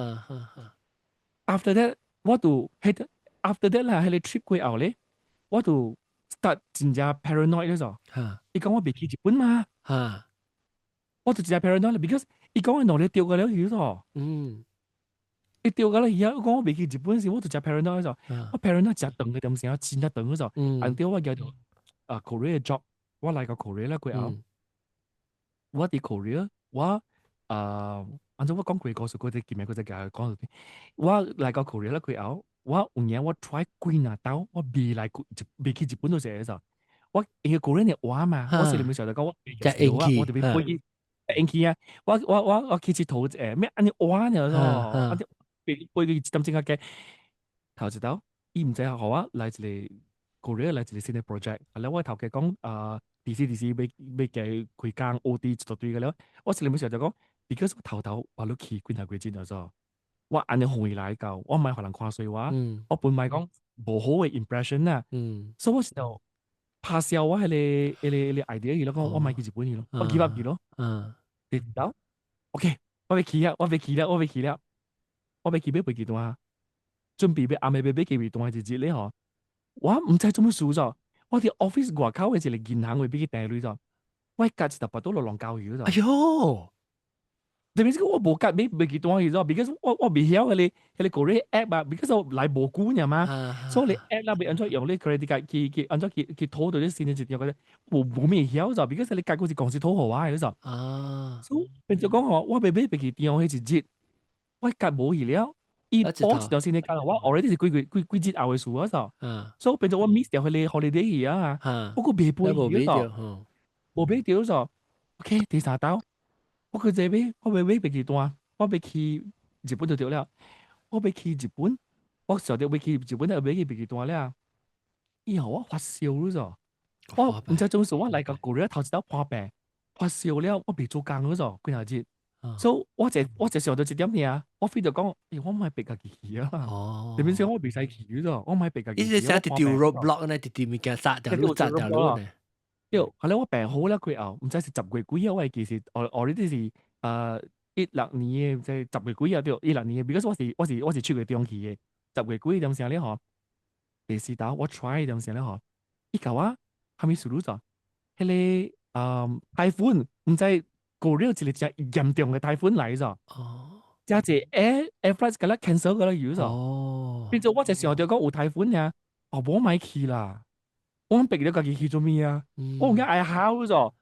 After that，我就喺 after that 啦，喺你 trip 過後咧，我就 start 真正 paranoid 咧就。你講我未去日本嘛？我就真正 paranoid 啦 ，because 你講我腦裏掉個了嘢咗。一掉咗啦，而家講我未去日本時，我就真 paranoid 咗。我 paranoid 真等佢點成，真等咗。until 我叫做Korea job，我嚟個 Korea 啦，佢後，我啲 Korea，我按照我講佢告訴佢哋見面，佢就講到啲，我嚟個 Korea 啦，佢後，我有嘢我 try 幾拿刀，我未去日本度寫咗。我因為 Korea 嘅話嘛，我時你咪成日講我未去，我哋未飛延期啊！我去佚佗咩？安尼玩啊！背個點正嘅頭一道，伊唔知學啊，來一個 Korea 來一個新嘅 project。後來我頭嘅講DC 要嘅開工 OT 一大堆嘅了。我時你時候就講 ，because 我頭話你去幾幾錢咗，我按你回來夠，我唔係可能看衰話，我本來講無好嘅 impression 啊，所以我時候拍笑我係你 idea 嘢咯，我買去日本嘢咯，我 give up 嘢咯，你知道 ？OK， 我未去啦，我未去俾幾多啊？準備俾阿妹俾幾多啊？就知你嗬，我唔知做乜事咗。我哋 office 外口嘅時嚟銀行會俾佢訂女咗，我隔住特別都落浪教魚咗。哎呦，特別是我冇隔俾幾多嘢咗 ，because 我未曉嘅你個啲 app 啊 ，because 我嚟冇管嘅嘛，所以你 app 啦，俾安裝用啲 credit card，佢安裝佢拖到啲線嘅時候，嗰啲冇咩曉咗 ，because 你隔嗰時講是土豪話嘅咗。所以變咗講我俾幾點我去節。我隔冇而了，伊boss 就先你隔我 already 是幾節後嘅事嗰時，所以變咗我 miss 掉佢哋 holiday 啊，我個未背咗，冇背掉咗 ，OK 第三道，我佢這邊我未幾段，我未去日本就掉了，我未去日本，我上條未去日本就未幾段咧，以後我發燒咗，我唔知做乜事，我嚟個過嚟頭一道破病，發燒了，我未做工嗰時，幾下節。所以我就上到一點嘢啊！我飛就講，我唔係逼家己啊！你邊時我未使去咗，我唔係逼家己。呢啲成日條 roadblock 呢，條物件殺掉路殺掉路呢。後來我病好啦，佢後唔知是10月幾啊？我其實我呢啲是16年嘅，即係10月幾啊？對，16年嘅。because 我是出去中期嘅10月幾點成咧？嗬，第四道我 try 點成咧？嗬，依舊啊，係咪輸咗？係你台風唔知。Korea 一個真嚴重嘅颱風嚟咗，即係 air flight 嘅啦 cancel 嘅啦，如咗，變咗我就想到講有颱風啊，我咪去啦，我逼咗自己去做咩啊？我而家嗌考咗，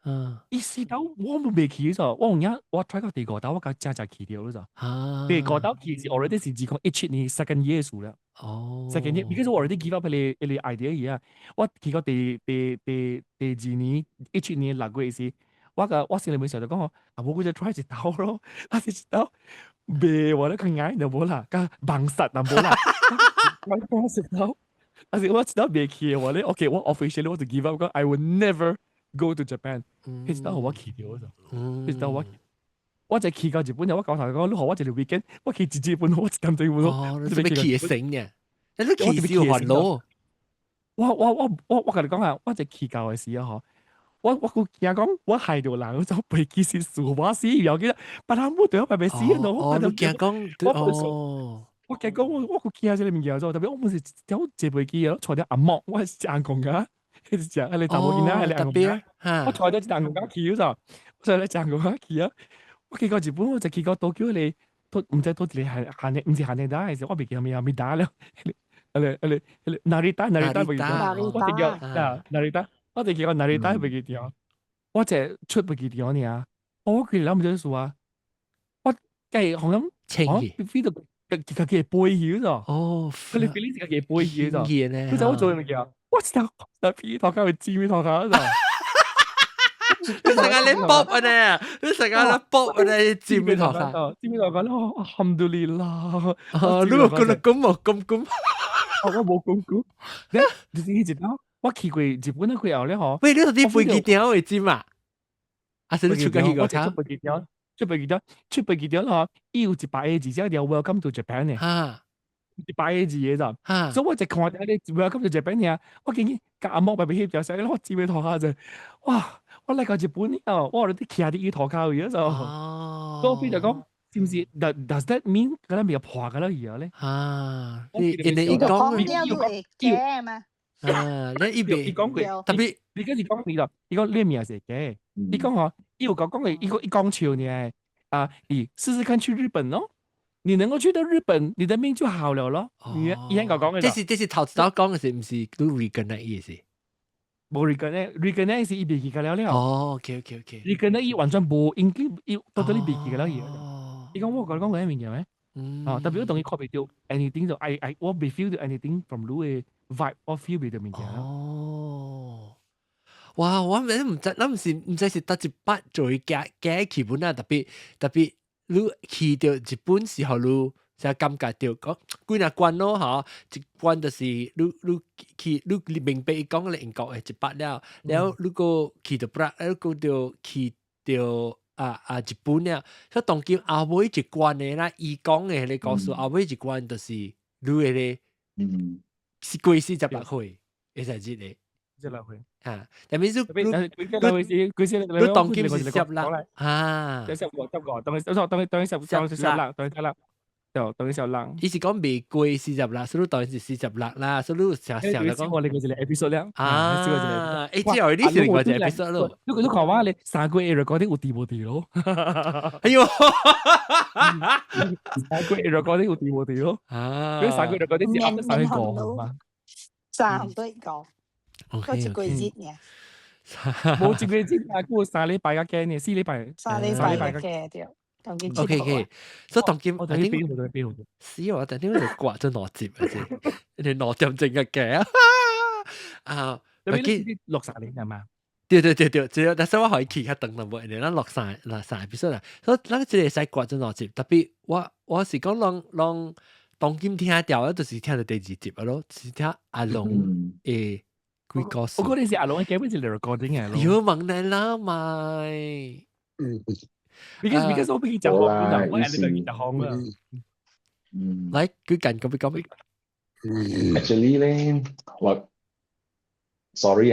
意思到我未去咗，我而家我 try 個第二道，我個真係去掉咗，第二道其實 already 是只講1年 second year 數啦，second year because 我 already give up 你 idea 嘢啊，我去過第2年1年6個月時。我心裏面成日就講我，我嗰隻 try 一道咯，一道，未話咧，佢嗌就冇啦，佢忙實就冇啦。我食到，我食到未去嘅話咧，OK，我 officially 我就 give up，講 I will never go to Japan。佢知道我去咗就，佢知道我就去到日本，我講頭講，你學我一條 weekend，我去日本，我咁對唔到，哦，你做咩去嘅醒嘅？你都去少環咯。我同你講啊，我就去到嘅時候嗬。我個驚講，我係條人就背幾時數話死，有幾多，但係冇對我咪死咯。哦，你驚講哦。我驚講我個驚喺裏面嘅咗，特別我冇時有借背機咯，坐啲阿莫，我係硬講噶，係只你大部見啦，你硬講噶，我坐咗隻硬講架橋就，我坐咗硬講架橋啊。我去過日本，我就去過東京，你都唔知到底係行唔是行定打，還是我未記未打了。Narita 未記我哋叫Narita。我哋叫我哪里帶飛機條，我只出飛機條呢啊！我佢諗唔到數啊！我計可能飛到佢嘅背曉咗，哦，佢哋飛呢隻嘅背曉咗，佢就我做乜嘢？我就飛頭殼去尖邊頭殼咗。你成日你搏啊呢？你成日你搏啊你尖邊頭殼？尖邊頭殼咯，alhamdulillah。你冇講咁，我冇講。你知道？我去過日本嗰佢後咧嗬，喂，你到啲飛機點會知嘛？啊，是你出過去個車？出飛機點咯，要100字之後有 Welcome to Japan 嘅，100字嘢咋？所以我就看到你 Welcome to Japan 嘅，我竟然夾硬摸埋俾佢就寫，我知俾堂下就，哇！我嚟個日本啊，我哋啲騎下啲堂靠而家就，所以我就講，是唔是 ？Does that mean 嗰啲咪有破㗎啦而家咧？你講嘛？你講佢特別，你跟住講你講呢面係嘅，你講我，一講佢，一講潮呢，你試試看去日本咯，你能夠去到日本，你的命就好了咯。以前講嘅，這是頭先講嘅是唔是都 reconnect 意思？冇 reconnect 是一別記嘅了。哦 ，OK。reconnect 完全冇，已經到咗呢別記嘅啦嘢。你講我講嗰一面嘅咩？特別我同佢 copy 掉 anything 就我未 feel 到 anything from 你嘅 vibe 我 feel 唔到面嘅。哦，哇！我唔知是得一筆做嘅基本啊，特別你去到日本時候，你就感覺到講幾廿關咯嚇，一關就是你明白講嘅英國嘅一筆了，然後如果去到如果就去到日本了，所以當今後尾一關嘅啦，伊講嘅你告訴後尾一關就是你嘅咧，是過46歲，會使知咧。46歲啊，但係你當劍是十啦，十個，當佢十啦，當佢十啦。伊是講未過40啦，所以當然是46啦，所以你成日講我哋嗰隻 episode 咧，之後呢是另外一隻 episode 咯。你講話你3個月嗰啲有地冇地咯？哎呦，3個月嗰啲有地冇地咯？嗰3個月嗰啲是啱得3個嘛？3對個。嗰一個月嘅，冇一個月啊！嗰3禮拜嘅嘅呢，4禮拜，3禮拜嘅對。OK，所以當今我哋俾好多。是我但點解你刮咗攞接啊？先，你攞咁正嘅嘅啊！你60年係嘛？對，但係我可以企下等等喎，你落晒 episode 啦，所以咱即係使刮咗攞接，特別我是講讓當今聽掉，就是聽到第2集咯，是聽阿龍誒。我嗰陣時阿龍嘅 game 係嚟 recording 嘅咯。要問你啦，咪。because 我俾佢就紅啦，我係你就紅啦。嚟，佢講。Actually 咧，我 sorry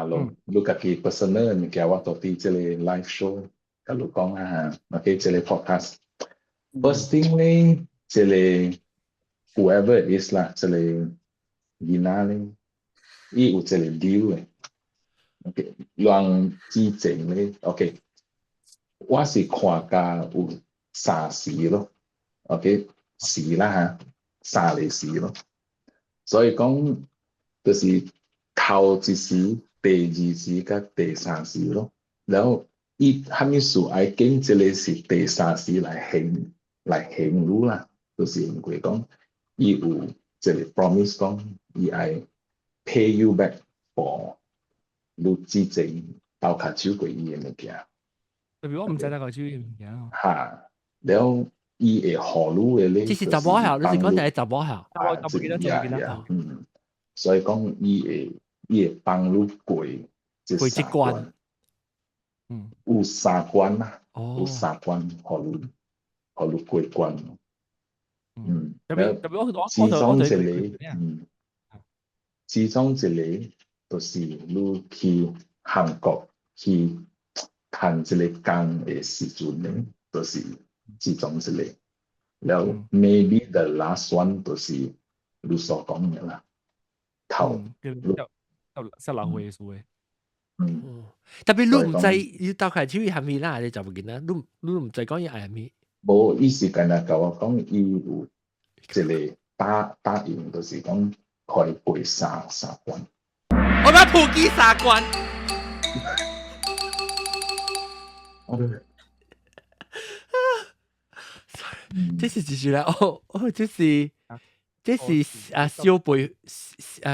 龍自己 personal 嘅嘅我到啲即係 live show，咁你講OK 即係 podcast。First thing 咧，即係 whoever it is 啦，即係Gina 咧。伊有一個 deal 嘅 ，OK， 讓之前咧 ，OK， 我是看家有3時咯 ，OK， 時啦嚇，3個時咯，所以講就是頭一時、第2時甲第3時咯，然後伊下面數愛揀即個是第3時來行路啦，就是因為講伊有即個 promise 講伊愛pay you back for 你之前包卡手過伊嘅物件。特別我唔知得個手嘅物件。然後伊會好路嘅咧，這是就查某校，你是講幫就係查某校。就記得所以講伊會幫你過這過這關。有三關啦，有哦，三關，互你過關。特別其中一個就是你去韓國去看這個工嘅時陣咧，就是其中一個。แล้ว maybe the last one 就是你所講嘅啦，頭。實流會數嘅。特別你唔知要到開始係咪啦？你就唔見啦，你唔知講嘢係咪？冇意思，跟佢講講伊有一個答應，就是講可以過三關。我要普及三關。這是幾時咧？這是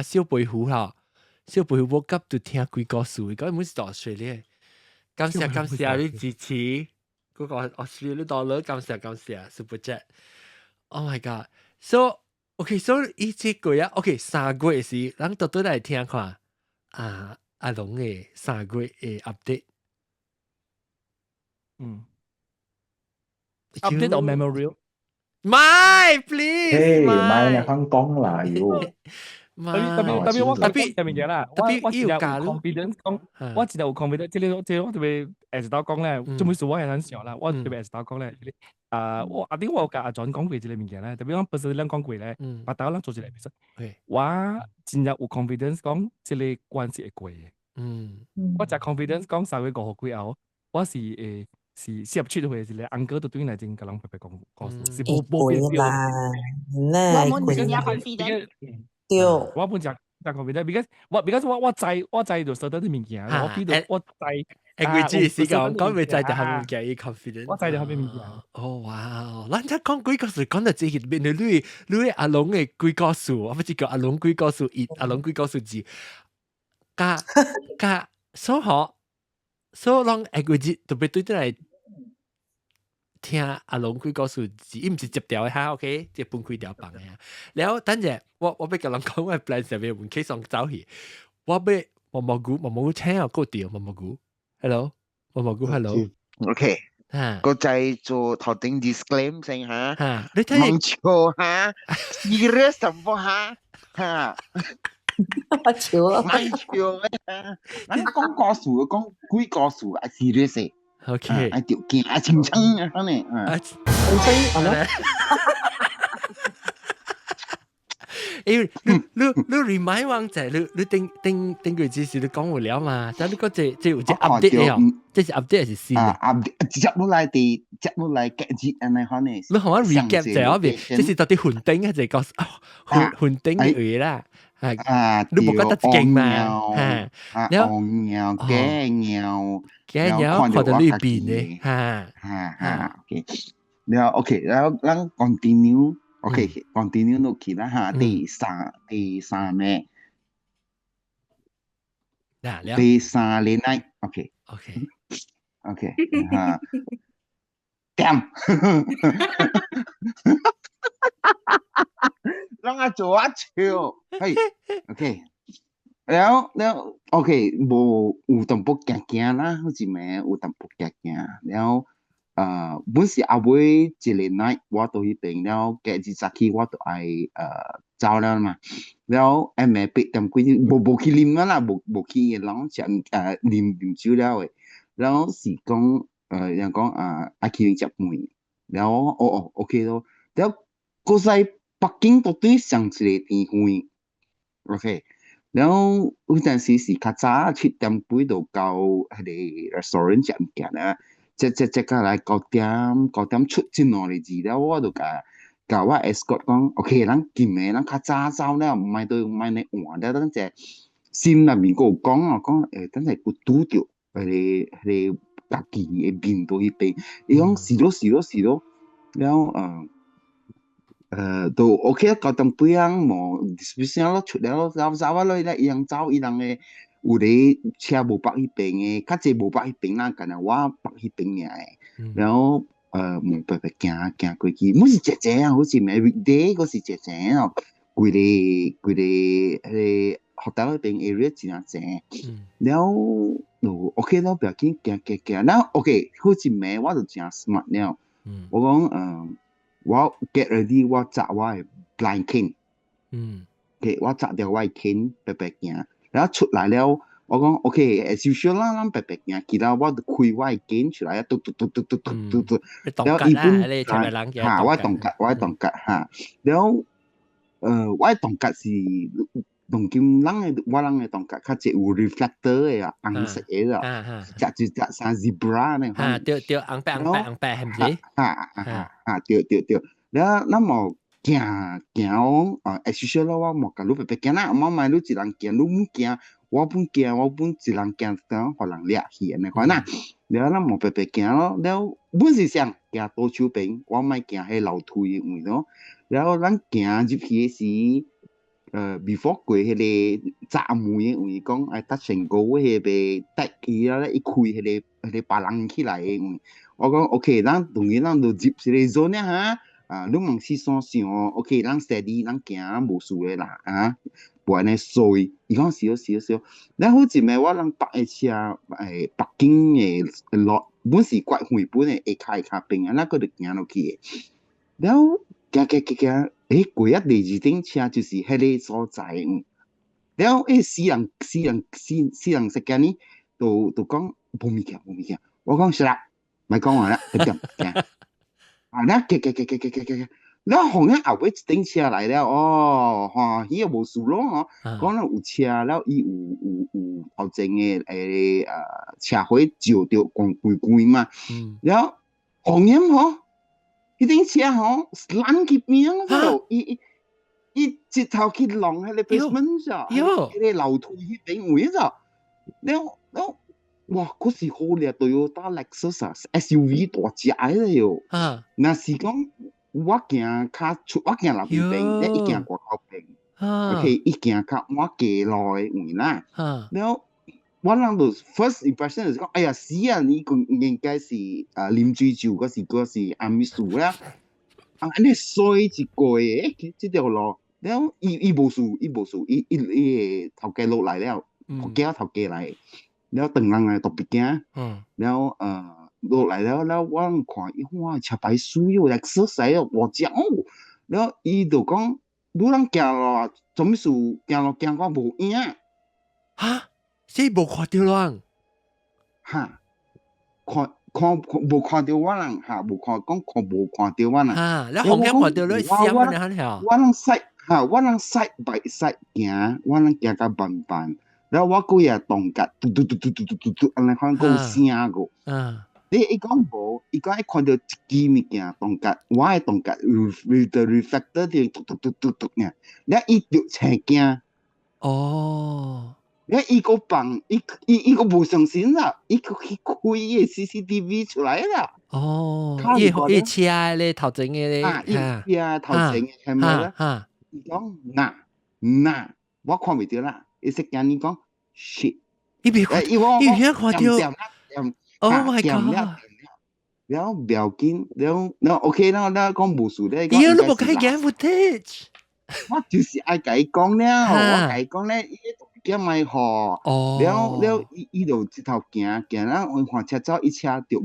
小背虎啦，小背虎我急到聽幾個數，嗰本是大學咧。感謝你支持，嗰個$感謝 Super Chat。Oh my god！ So OK，so 呢隻句啊 ，OK 三個是，咱倒來聽看阿龍嘅三個嘅 update。update on memorial。My please，my 你肯講啦，喲。特別我講明嘅啦，我有 confidence 講，我有 confidence，即係我特別誒到講咧，做咩事我係很少啦，我特別到講咧，我阿啲我有甲阿 John 講過一個物件咧，特別我本身兩講過咧，把大家做一個其實，我真係有 confidence 講，即係關係會過嘅。我就 confidence 講3個5號幾後，我是是入出去是咧，uncle 都對嚟正甲人白白講，是冇變掉。我冇真係 confident。對，我本就 confident，because 我知就收到啲物件，我 feel 到我知。Agree 是講未知就係物件 confident。我知就係咩物件。哦哇！咱只講幾個數講到這入面，你阿龍嘅幾個數，我唔知叫阿龍幾個數一，阿龍幾個數二，加數學，數浪 agree 特別對得嚟。聽阿龍幾個數字，伊唔是接條嘅嚇 ，OK， 即係半開條棒嘅。然後等陣，我要甲人講，我 plan 上面換 case 上走去，我要蘑菇聽啊，個條蘑菇 ，hello， 蘑菇 hello，OK， 個仔做頭頂 disclaim 先嚇，你睇冇錯嚇 ，serious 什麼嚇嚇，我笑啊，冇錯啊，你講個數講幾個數啊 serious 嘅。OK， 條件清清啊，可能清清，因為你 remind 我就係你頂個字是你講完了嘛，但你嗰隻有隻 update 了，這是 update 是新嘅。update 接落嚟嘅節安尼可能。你同我 recap 就係嗰邊，這是到底混頂啊，就係講混頂嘅嘢啦。你冇覺得勁嘛？然後雞鳥看到呢邊咧，OK， 然後 OK， 然後咱 continue 落去啦嚇，第三咩？第三年嚟 ，OK 嚇，damn， 讓我做下笑，係 OK。然後 OK 冇有淡薄驚啦，好似咩有淡薄驚，然後本時阿妹一個 night 我到去邊，然後隔日早起我都愛走啦嘛，然後誒咩8點幾冇去啉啦，冇去嘅啷食啉酒了嘅，然後是講人講阿去食飯，然後OK 咯，然後嗰陣北京都對上一個地方 ，OK。然後有陣時是較早7點幾就到迄個 restaurant 食物件啦，即個來9點出之內嚟字了，我就甲我 escort 講 ，OK， 咱今日咱較早走了，唔係你換了，等陣心內面個講等陣佢拄着迄個家己嘅面對迄邊，伊講是咯，然後都 OK 9點幾樣冇 discussion 咯，出嚟咯，走啊落嚟，伊人走，伊人嘅有啲車無泊迄邊嘅，較濟無泊迄邊啦，干那我泊迄邊嘅，然後冇白白行過去，冇是姐姐啊，好似咩 weekday 嗰時姐姐啊，佢哋迄個 hotel 嗰邊 area 真係正，然後就 OK 咯，不要緊行，然後 OK 好似咩我就真 smart 了，我講我 get ready 我紮我係 blind cane，我紮掉我係 cane 白白行，然後出來了。我講 OK，as usual 啦，咱白白行，其他我就開我嘅鏡出來，嘟，然後一般嚇，我動格嚇，然後我嘅動格是當今人嘅我人嘅動格，較濟有 reflector 嘅啊，紅色嘅啦，就像 zebra 呢，嚇，對，紅白係唔是？嚇，對，然後咱冇行as usual 啦，我冇甲你白白行啦，我買你一人行，你唔行。我本一人行當互人掠去安尼款啦，然後咱冇白白行咯，然後本是想行倒手邊，我咪行迄樓梯嘅位咯，然後咱行入去時，before 過迄個閘門嘅位講，愛搭成個迄個搭起啦，一開迄個別人起來嘅位，我講 OK，咱當然咱就入一個 zone 嚇，你莫是想，OK，咱 steady，咱行無事嘅啦，不安尼衰，伊講少，然後好似咩我人北嘅車，北京嘅落，本是國會本嘅下邊啊，那個就行落去嘅，然後行，過一第二頂車就是迄個所在，然後死人食緊呢，就講冇物件，我講是啦，咪講話啦，就點行，那行。然後後日後尾一頂車來了，伊又無事咯，講了有車，然後伊有後前嘅車火照到關嘛，然後後日迄頂車爛去邊咯，伊直頭去浪喺個 basement 上，喺個樓梯迄邊位咗，然後哇，嗰時好靚，Toyota Lexus SUV 大隻嚟喲，那是講。我行較出，我行入邊，咧伊行外口邊 ，OK， 伊行較我家落嘅位啦。然後我人就 first impression 就講，哎呀死啊！你應該是啉水酒嗰時阿米樹啦，安尼衰一個嘅，即條路。然後伊無事，伊頭家落來了，頭家來，然後等人嚟特別驚，然後落來了，我看哇，車牌輸咗，Lexus我講，然後伊就講，你人行咯，做咩事行我無影？嚇，即係無看到人？嚇，看無看到我人嚇，無看到我人。嚇，你紅眼看到你閃嘅你睇下。我人side by side行，我人行到慢，然後我個嘢動格，嘟，安尼看講聲個。伊講無，伊講一看到一支物件動格，我嘅動格 reflector 啲嘟呢，然後伊就請驚。然後伊個放，伊個無相信啦，伊個去開伊個 CCTV 出來啦。伊車咧頭前嘅咧，伊車頭前嘅係咪啦？伊講嗱，我看唔到啦，伊識驚你講 shit， 伊別看到。Oh my god！ 然後不要緊，然後 OK 啦，講無事咧。伊都冇開鏡 footage。我就是愛甲伊講了，我甲伊講咧，伊個咪好。然後伊就直頭行，然後我看車走，伊車就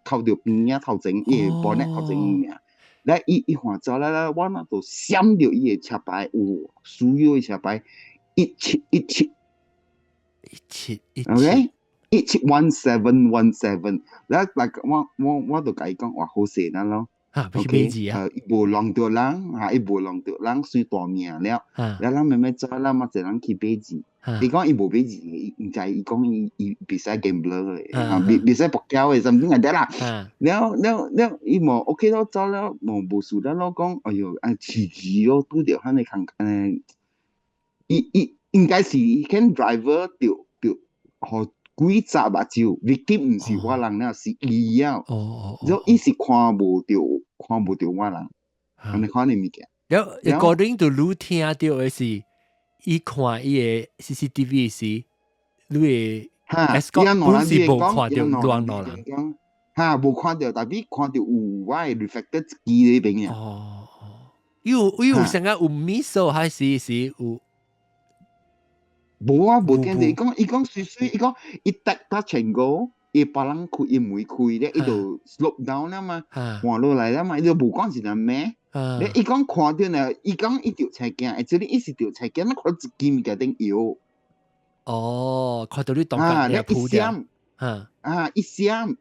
靠到邊啊頭前，伊個玻璃頭前面。然後伊看走啦，我那就閃到伊個車牌，輸咗個車牌17。OK。1717，然後我就甲伊講話好勢啦咯。OK， 伊無浪到人，算大命了。然後咱慢慢做啦，嘛就人去買字。伊講伊無買字，伊講伊別使 gambler 嘅，別使博膠嘅，甚至係得啦。然後伊無 OK 咯，走了無事啦咯，講哎呦，奇咯，拄着遐尼空，伊應該是can driver 着互。幾隻目睭 ，victim 唔是我人啦，是伊啊。然後伊是看無到我人，安尼看你物件。然後 according to 你聽到嘅是，伊看伊個 CCTV 時，你個 escort 本是無看到兩個人。哈，無看到，但係看到有我嘅 reflector 機嗰邊啊。哦，有成個有 miss 還是有？無啊，無見到。伊講水，伊講伊搭到前個，伊別人開，伊唔會開咧，伊就 slope down 啦嘛，滑落嚟啦嘛，伊就無講是人咩？你伊講看到呢，伊講伊條菜鏡，即係伊是條菜鏡，那看一見嘅頂搖。哦，看到你動作你鋪掉。一閃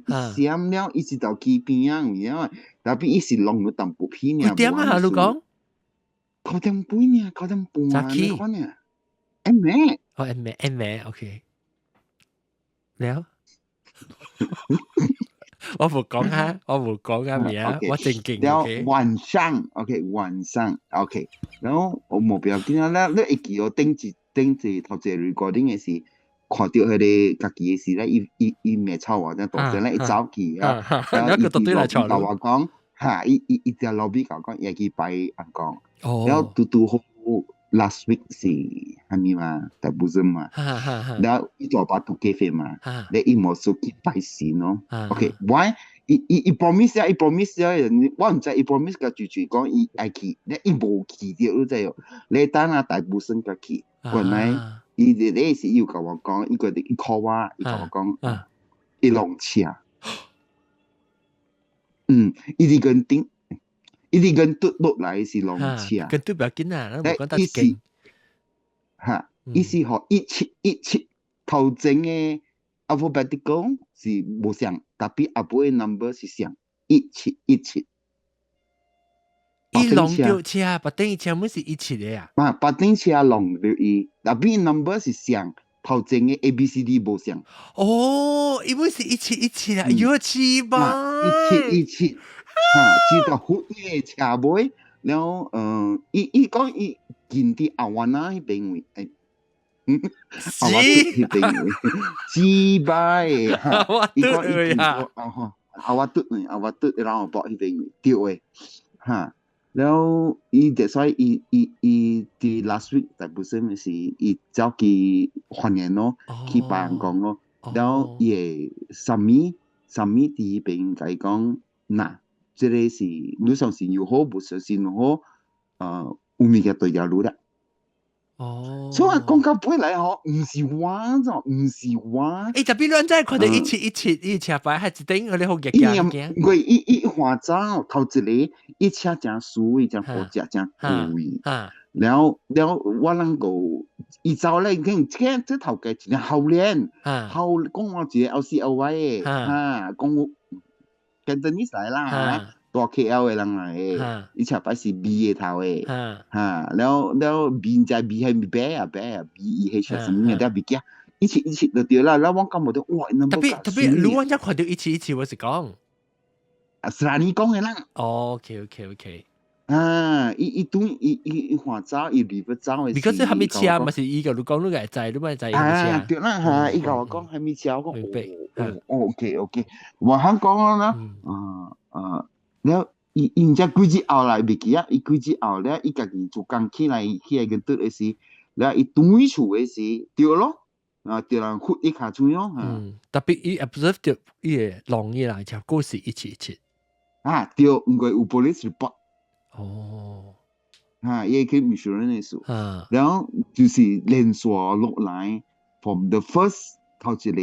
了，伊是到機邊啊，然後特別伊是弄咗淡薄片呢。幾點啊？你講？9點半呢，9點半啊，你講呢？M 哦 M OK。แล้ว我冇講啊名，我正經。然後晚上 OK，然後我目標點啊？你會記我頂住頭一 recording 嘅時。看到佢哋家己嘅事咧，伊未吵話咧，當時咧伊走去啊，然後伊對我講，伊隻老邊講，也去拜銀講，然後嘟好 last week 是係咪嘛？但不是嘛？然後伊做把杜咖啡嘛，你伊冇數去拜神咯。OK，why？伊 promise 啊，我唔知伊 promise 個住講伊愛去，你伊冇去掉你知哦，你等下大部分個去，原來。伊咧是要甲我講，伊call我，伊甲我講，伊弄車，伊啲跟頂，伊啲跟嘟落來是弄車，跟嘟不要緊啊，冇講得勁，伊是學17頭前嘅 alphabetical 是冇像，特別後尾 number 是像17。伊弄掉車，把等於車門是17嘅啊。把等車弄掉伊，但係 number 是像頭前嘅 ABCD 冇像。哦，因為是17啦，有7吧？17，知道好嘅車尾，然後伊講伊見啲阿灣那嗰邊位，阿灣嗰邊位，知吧？伊講伊見到阿灣嘟，然後博嗰邊位，對嘅，嚇。然後伊所以伊啲 last week 大部分是伊走去歡迎咯，去拜人講咯。然後伊三米第一邊佢講，嗱，即個是你相信又好，唔相信又好，有物嘅對條路啦。所以講到尾來嗬，唔是我啫，唔是我。特別亂仔看到17伊車牌係一頂，佢哋好夾夾。佢伊化妝頭一個，伊車真水，真好食，真貴。然後我能夠伊走咧，即頭家真好練，好講我自己有時有位嘅，講我跟住你嚟啦。大 KL 嘅人嚟嘅，伊車牌是 B 嘅頭嘅，然後 B 就係 B 係咪白啊 B 伊係出什麼嘅，但係 B 嘅一切就對啦，然後我感覺到哇，特別，如果一看到17，我是講，是啦，你講嘅啦。OK，伊換走，伊離不走嘅。你嗰時係咪車？咪是伊個你講你個仔，你咪仔車。對啦，伊甲我講係咪車？我講OK，我肯講啦，然後伊唔知幾日後來未記啊，伊幾日後咧，伊家己做工起來個倒嘅時，然後伊對厝嘅時掉咯，掉人屈一下出咯，特別伊 observe 到伊個浪嘢來就嗰時17，掉唔過有 police report，伊去 insurance 嘅數，然後就是連續落來 from the first 頭一個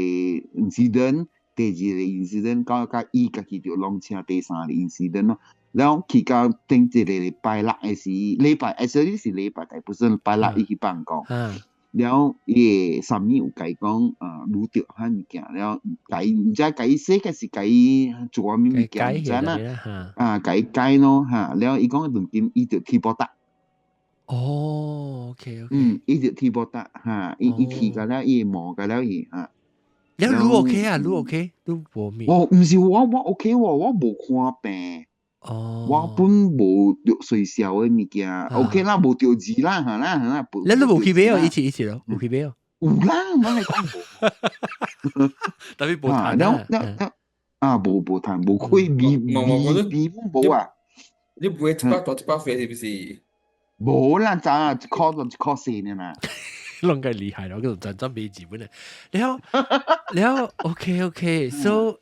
incident。第二個 incident 到伊家己條浪車第三個 incident 咯，然後佢到頂一個禮拜六嘅時，actually 是禮拜大部分禮拜六伊去辦公，然後伊上面有講錄到下物件，然後唔知伊寫嘅是做咩物件，唔知啦，改咯嚇，然後伊講兩點伊就踢波打。OK，伊就踢波打嚇，伊踢個了，伊摸個了伊嚇。你 OK 啊？你 OK？你無咩？唔是我 OK 喎，我無看病。我本無睡覺嘅物件 ，OK 啦，無掉字啦，係啦。你都無去買哦，一起咯，無去買哦。有啦，我嚟講無。特別無談啊，無談，無開味冇啊。你唔會一百飛是不是？無啦，咋一 call 就一 call 死呢啦。弄个厉害咯，嗰度真俾日本人。แล้วOK，so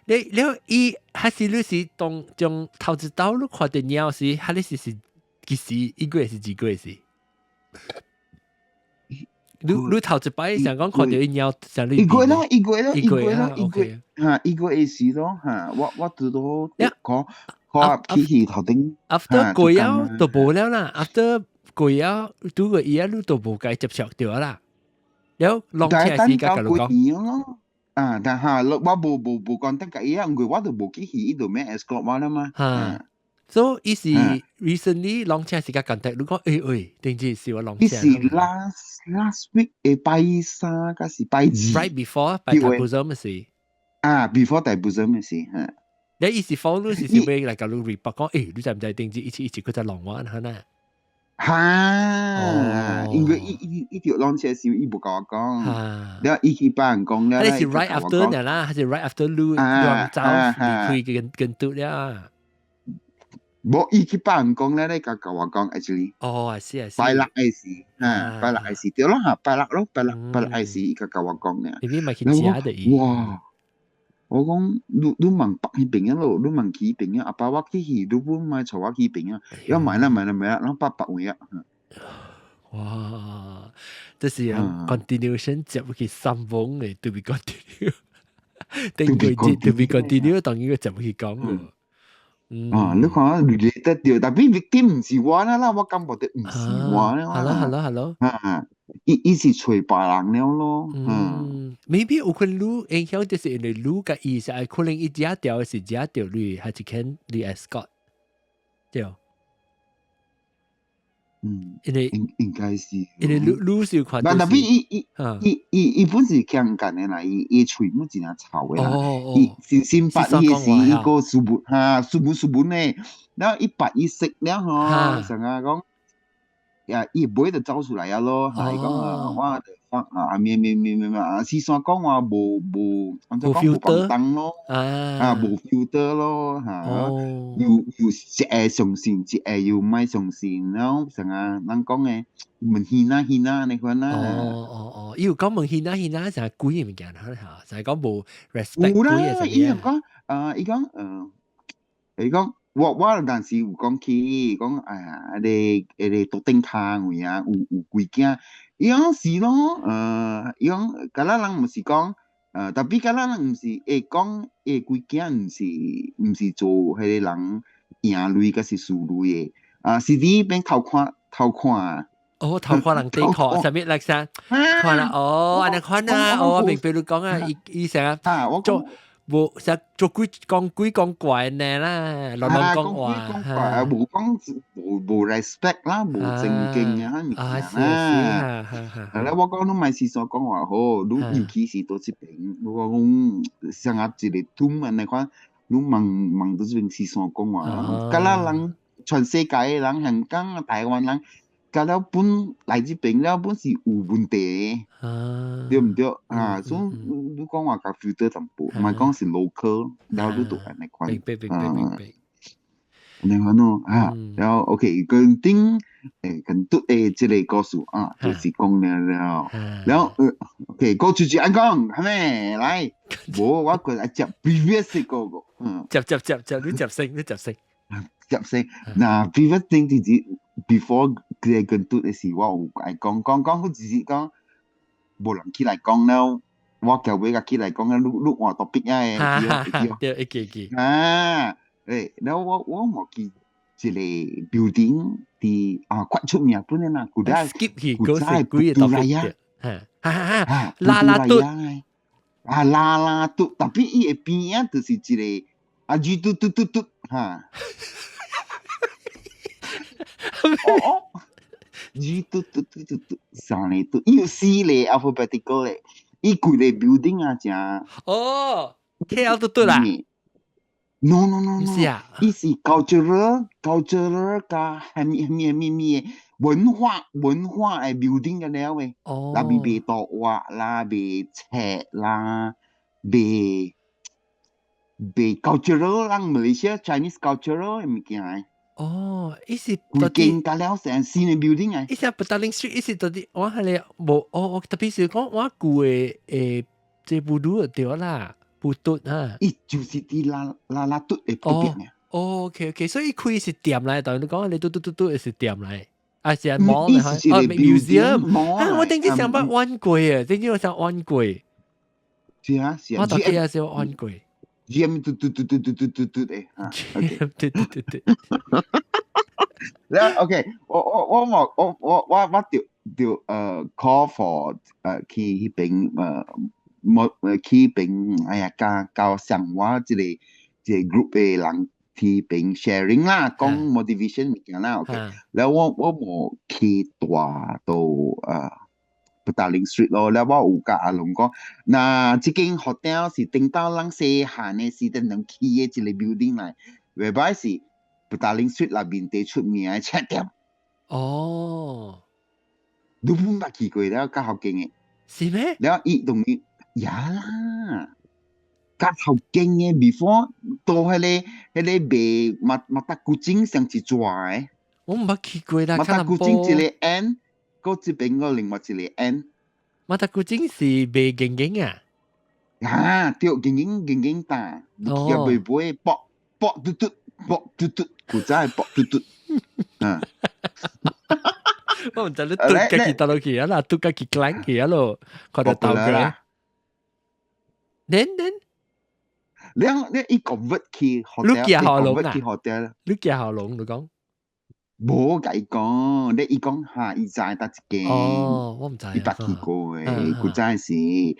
แล้วอี还是你是當將投資到你看的鳥是，還是幾時一個月是幾個月是？你投資擺想講看到啲鳥，想你一個月咯，一個月嚇，一個月時咯嚇，我知道講起頭頂 after 過咗就冇了啦 ，after 過咗2個月你都冇計接觸掉啦。แล้วลองแชร์สิกับลูก咯。但係我冇講得嘅，因為我都冇記起呢度咩 escort 話啦嘛。So 意思 recently ลองแชร์สิกับ contact ลูกก็定住是我ลองแชร์。是 last week 拜3還是拜2 ？Right before 拜大部陣嘅事。before 大部陣嘅事嚇。你意思 follow 是小妹嚟教你 report 講，你知唔知定住一起佢就浪玩嚇呢？因為一條浪車時伊冇甲我講，然後伊去幫人講咧。你是 right after 呢啦，還是 right after 亂走離開跟嘟啦？冇伊去幫人講咧，你甲我講 actually。係。拜六嘅事，拜六嘅事，對咯嚇，拜六嘅事，伊甲我講嘅。你咪去食的哇！我講你問北去邊啊咯，你問去邊啊？阿爸我去去，你唔買坐我去邊啊？要買啦，然後800位啊！哇！這是 continuation 接去3封嘅 to be continue， 定佢to be continue 當然個接去講嘅。你看related 掉，但係 victim 唔是我啦，我感覺得唔是我啦。Hello。伊是找別人了咯。maybe 有可能你影響就是因為你嘅意思係可能一隻條是隻條你還是看你 escort 對。應該是。因為你是看。但係伊本是強幹嘅啦，伊嘴冇真係臭嘅啦。伊先發伊是一個書本咧，然後一白一色了嗬，成日講。伊尾就走出來啊咯，係講我咩，試算講我冇，按照講冇放燈咯，冇 filter 咯，又一下相信，一下又唔係相信，然後成日人講嘅問軒啊，你看啦。伊有講問軒啊，成日貴嘅物件嚇，就係講冇 respect 貴嘅嘢。伊講。我當時有講起講你獨頂坑位啊，有幾件，伊講是咯，伊講嗰啲人唔是講，特別嗰啲人唔是會講幾件唔是做迄個人贏類嗰是輸類嘅，是啲邊偷看。偷看人哋看，上面嚟聲看啦，安尼看啊，明白你講啊，伊成日做。冇實做講怪呢啦，亂講話，冇 respect 啦，冇正經啊，物件啦。係啦，我講你咪是所講話好，你尤其是到這邊，我講成日一個ทุ่ม你看，你問到這邊是所講話，嗰啲人全世界嘅人，香港啊、台灣人。嗰啲本來這邊了本是有問題嘅，對唔對？所以你講話個 filter 淡薄，唔係講是 local，然後你都係你看。明白。你看咯，然後 OK，跟頂跟嘟這個故事就是講了，然後OK，過出去安講，係咪？來，我過來接 previous 嗰個，接，你接聲。接聲，嗱 previous 定自己 before 佢跟嘟嘅時，我有講，好似講冇人起來講了，我叫佢起來講了，你換 topic 嘅，對，然後我冇記一個 building 啲quite 出名本嚟啦，古代 skip 去嗰時幾個 topic 啦嘟，特別伊嘅邊啊，就是一個嘟嚇。嘟，三嚟嘟，有四嚟 alphabetical 咧，伊幾個 building 啊，正。KL 嘟啦。No， 是啊，伊是 cultural 加咩文化嘅 building 嘅了喂。啦，賣圖畫啦，賣冊啦，賣cultural 人 Malaysia Chinese cultural 嘅物件。哦，伊是规到底間隔了成新嘅 building 啊，伊是不達林 street，伊是到底我係你無我特別是講我舊嘅這步路就對啦，步嘟啊。伊就是啲啦嘟嘅嗰邊嘅。OK，所以開是店嚟，但係你講你嘟是店嚟，啊是啊 mall 嚟嚇，哦 museum， 啊我頂住上班安貴啊，頂住我上安貴，是啊，我特別係想安貴。GM 嘟嘅嚇。對。แล้ว OK 我就call for 去邊去邊哎呀教上我即個 group 嘅人去邊 sharing 啦，講 motivation 物件啦 OK， แล้ว我冇去大到布達林 street 咯，แล้ว我有甲阿龍講，嗱即間 hotel 是頂到人細漢嘅時陣能去嘅一個 building 嚟 whereby 是布達林 street 那邊最出名嘅赤店。哦，你冇捌去過了，較好勁嘅。是咩？แล้ว伊同伊呀啦，較好勁嘅 before 到迄個賣馬達古井上一抓嘅，我唔捌去過啦，馬達古井一個 end，嗰這邊個另外一個 end。馬達古井是賣景景啊？啊，對，勁大，你去啊袂搏嘟嘟，古仔搏嘟嘟，啊。我唔知你嘟家己倒落去啊啦，嘟家己klein去啊咯，看到倒嘅。你伊 convert 去 hotel， 你行下龍啊？ convert 去 hotel， 你行下龍，你講？冇甲伊講，你伊講嚇，伊知搭一間。哦，我唔知。伊捌去過誒，古仔是，伊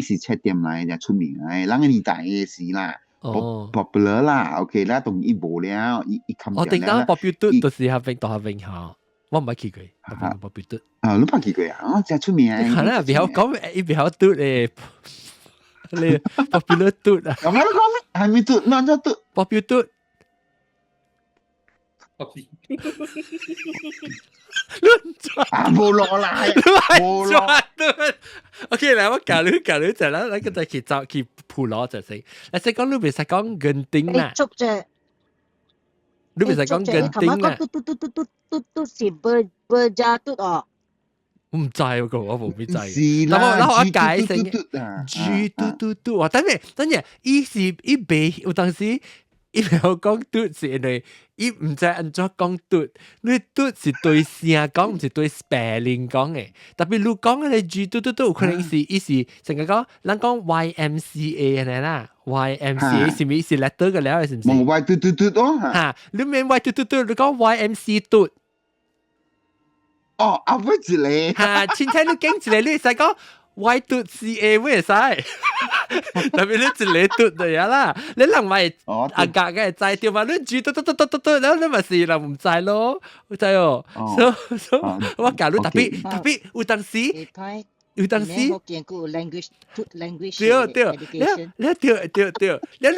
是赤店來就出名誒，人哋大嘅事啦。popular 啦 ，OK 啦，同伊無了，伊冚。我頂到 popular 就是下邊下邊下，我唔捌去過，下邊 popular。啊，你捌去過啊？真出名誒。可能比較講，伊比較嘟誒，你 popular 嘟啊。咁樣講，係咪嘟？哪隻嘟 ？popular。亂轉啊！冇落來，冇轉。OK，嚟我教你就啦，你個就去找去鋪攞就先。你識講你唔使講緊頂啦。捉啫，你唔使講緊頂啦。嘟是 berja 嘟哦。我唔知喎，我冇咩知。是啦，然後我解釋 G 嘟，我等陣，伊背有當時。伊唔好講嘟是因為伊唔知安怎講嘟，你嘟是對聲講，唔是對 spelling 講嘅。特別你講嘅 G 嘟有可能是伊是成個講，咱講 YMCA 嘅啦 ，YMCA 是咪是 letter 嘅了，是唔是？冇 Y 嘟咯嚇，你免 Y 嘟，你講 YMC 嘟。哦，後尾一個嚇，前天你經一個，你使講。Y 嘟 CA 咩使？特別你一個嘟就啦，你人咪阿格嘅知掉嘛？你住嘟，然後你咪是人唔知咯，知哦。所以我教你特別有當時，我見過 language，對，你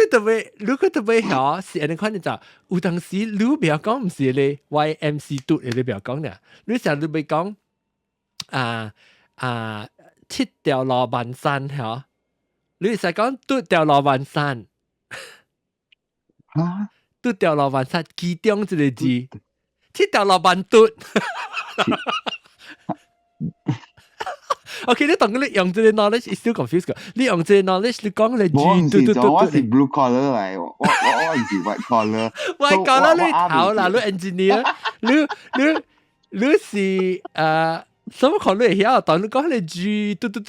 特別，如果特別曉是你看你就有當時你不要講唔是你 YMC 嘟，你不要講咧，你成日咪講七條羅萬山嗬，你實講嘟條羅萬山，啊，嘟條羅萬山，其中一個字，七條羅萬嘟。OK， 你當你用這個 knowledge is still confused 㗎，你用這個 knowledge 你講你嘟，我是 blue collar 嚟，我是 white collar。white collar 你好啦，你 engineer，你是什麼可能會曉？當你講你字嘟，你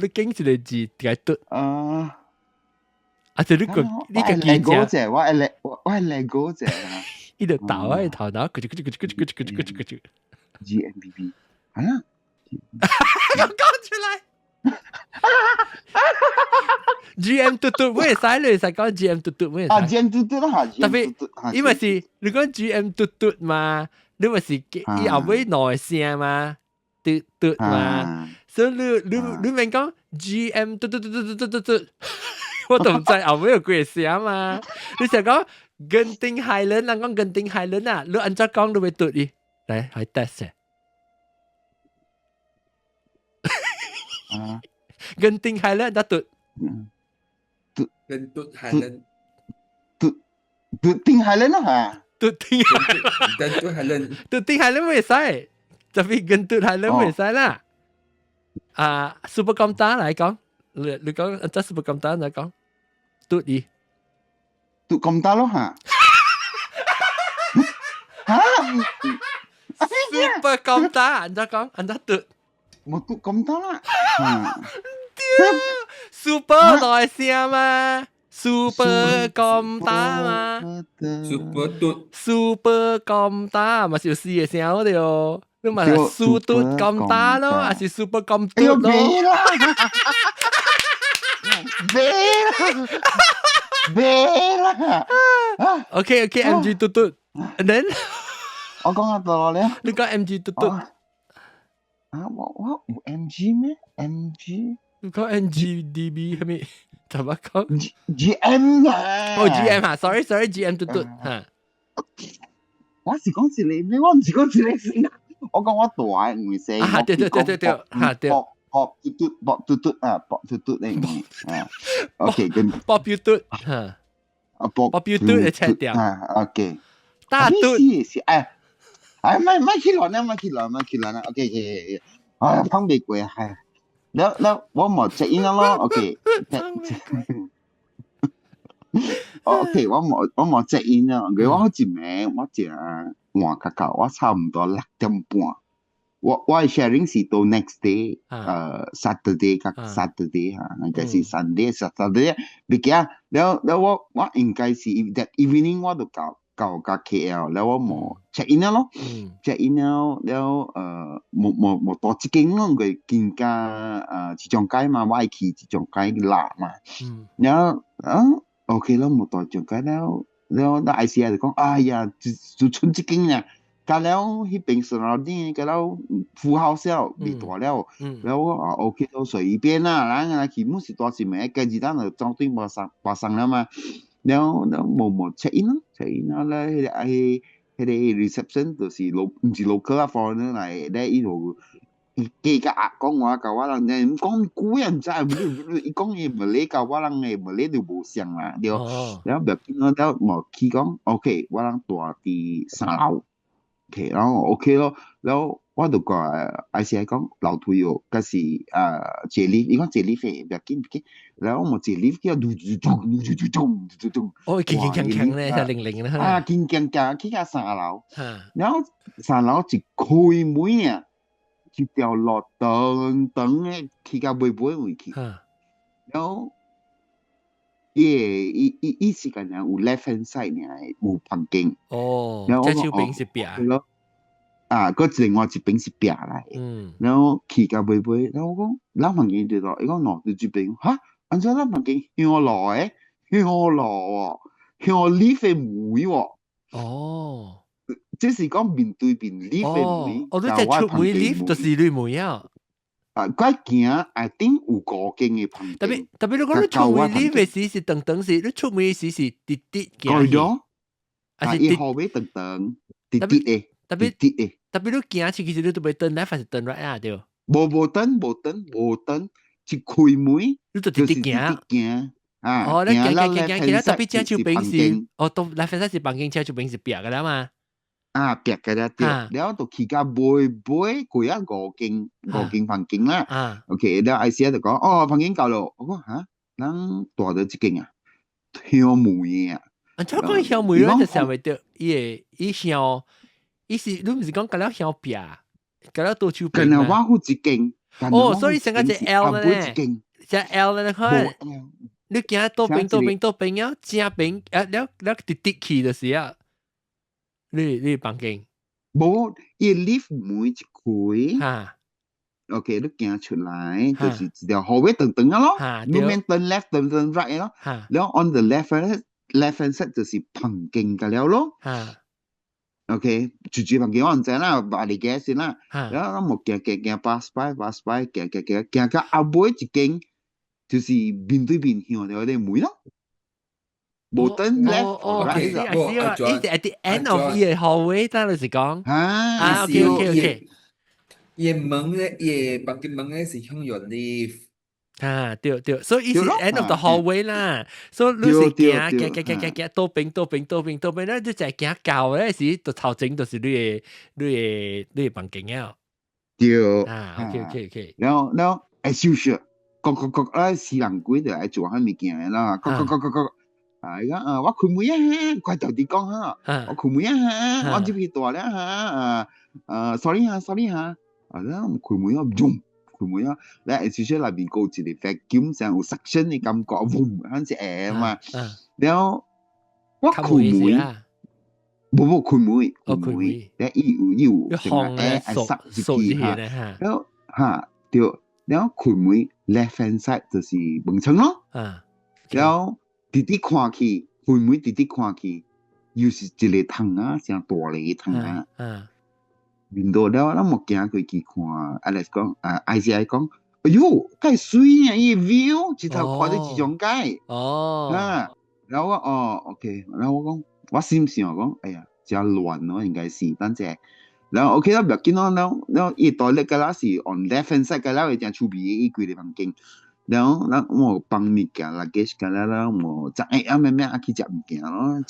經一個字點嘟？就你個記者，我係 Lego 啫。伊就打我頭腦，GMBB 係啊，咁講出來。GM 嘟，我會使你實講 GM 嘟，我會使。啊 ，GM 嘟啦，特別因為是你講 GM 嘟嘛，你咪是伊後尾內聲嘛。嘟嘛，所以你明講 GM 嘟，我都唔知後尾有幾個聲嘛。你成講根丁海倫，人講根丁海倫啊，你按怎講你會嘟伊？嚟，去 test 啊！根丁海倫得嘟，嘟丁海倫啊！嘟丁跟住係輪嘟丁係你未使，特別跟嘟係你未使啦。啊，super 咁大嚟講，你講即 super 咁大嚟講，嘟二。嘟咁大咯嚇。嚇super 咁大，人家講，人家嘟。冇嘟咁大啦。super 大聲嘛，super 咁大嘛 super 嘟，super 咁大嘛，就是嘅聲嗰條，你咪係 super 咁大咯，還是 super 咁哎呦，嘟咯？別啦，別啦。OK MG 嘟嘟，and then 我講下到咧。你講 MG 嘟嘟，我有 MG 咩 ？MG 你講 NGDB 係咪？怎麼講？ GM 啊！哦 GM 啊，sorry GM 嘟嘟嚇。我是講是你咩？我唔是講是你先啊！我講我大唔會寫。啊對嚇對。博嘟嘟啊，博嘟嘟你啊。OK，跟博標嘟嚇，博標嘟你切掉。啊 OK。大嘟是咪去亂啦 OK。啊，放未過係。แล้ว我冇check in 咯 ，OK， OK， 我冇check in 啊，我好似咩，我只換卡卡，我差唔多6點半，我 sharing 是到 next day， Saturday กับ Saturday 嚇，應該是 Sunday， 別嘅，แล้ว我應該是 that evening 我就到 KL， แล้ว我冇 check in 咯，check in แล้ว冇多資金咯，佢見家市場街嘛，我係去市場街辣嘛，แล้วOK 咯，冇多市場街แล้วICI 就講，哎呀，就存資金啊，咁แล้ว迄邊上樓啲，咁แล้ว富豪少未大了，แล้วOK 都隨便啦，咱去冇是多錢咩，跟住咱就裝對馬上了嘛。แล้ว冇 check in 咯 check in แล้ว迄個 reception 就是唔是 local 啊 foreigner 嚟咧，伊度記個講話教我人咧，唔講古人真係，伊講嘢唔理教我人嘅，唔理就無相啦，對，แล้วแบบนั้นแล้ว冇去講 OK 我人住喺3樓 OK 然後 OK 咯，แล้ว我就講ICI 講樓梯哦，嗰時坐 lift， 伊講坐 lift 嘅，別緊，แล้ว我冇坐 lift 叫嘟，哦，鏘咧，就零啦。啊，鏘去到3樓，然後3樓一開門啊，一條路長嘅，去到尾位去，然後伊時間有 left hand side 呢，有房間，哦，即係手邊是邊咯。嗰另外一邊是壁嚟，然後去到尾，然後我講，咱房間對咯，伊講喏，就這邊，嚇，安怎咱房間向路喎，向 lift 嘅門喎，哦，即是講面對面 lift 嘅門，哦，你即係出門 lift 就是你門啊，嗰行I think 有5間嘅房間，特別你講你出門 lift 嘅時是等時，你出門時是滴行去，還是滴後尾等滴嘅。特別你行去其實你都袂轉 left 還是轉 right 啊？對。無轉，一開門你就直行。哦，你行，特別正手邊是，到 left side 是房間，正手邊是壁㗎啦嘛。壁㗎啦，對。然後就去到尾過啊5間房間啦。OK，然後 ICI 就講，房間夠咯。我講嚇，咱大到一間啊，向門嘅啊。怎講向門咧？就想袂到，伊向。伊是你毋是講甲了向壁，甲了倒手邊嘛？我好一間。哦，所以成個只 L 咧，只 L 咧，看你行倒邊了，正邊了滴去就是啊，你房間。無，伊 lift 門一開。嚇。OK， 你行出來就是一條後尾等啊咯，你免等 left 等 right 咯。然後 on the left hand side 就是房間㗎了咯。OK， 住房間我唔知啦，話你嘅先啦。然後我冇行 pass by， 行到後尾一間，就是面對面向到啲門咯。冇等 left， right。Is at the end of the hallway， 當然是講。OK。伊門咧，伊房間門咧是向右 lift。啊，對對，所以伊是對咯 end of the 啊 hallway 啦，所以你是行倒邊，咧你就行到咧時，就頭前就是你房間啊，對啊，OK，然後小說四人鬼就愛做下物件嘅啦，而家我開門啊，快到啲講哈，我開門啊，我入去大咧哈，sorry 哈，然後開門啊，boom。佢每啊，咧小說裏邊高一個 vacuum 上有 suction 嘅感覺，boom，嗰隻誒嘛，然後我開門，冇開門，咧有成個誒塞入去嚇，然後嚇對，然後開門 left hand side 就是門窗咯，然後直直看去，開門直直看去，又是一個窗啊，像大個窗啊。面到了，咱冇行過去看，Alex 講，ICI 講，哎喲，介水啊！伊 view 一頭看到自強街，然後我OK，然後我講，我心想講，哎呀，真亂咯，應該是，等陣，然後 OK 啦，唔要緊咯，然後伊台咧個啦是 on left hand side 個啦，會正出邊伊幾個房間，然後我幫物件啦，luggage 個啦，我就咩去食物件咯，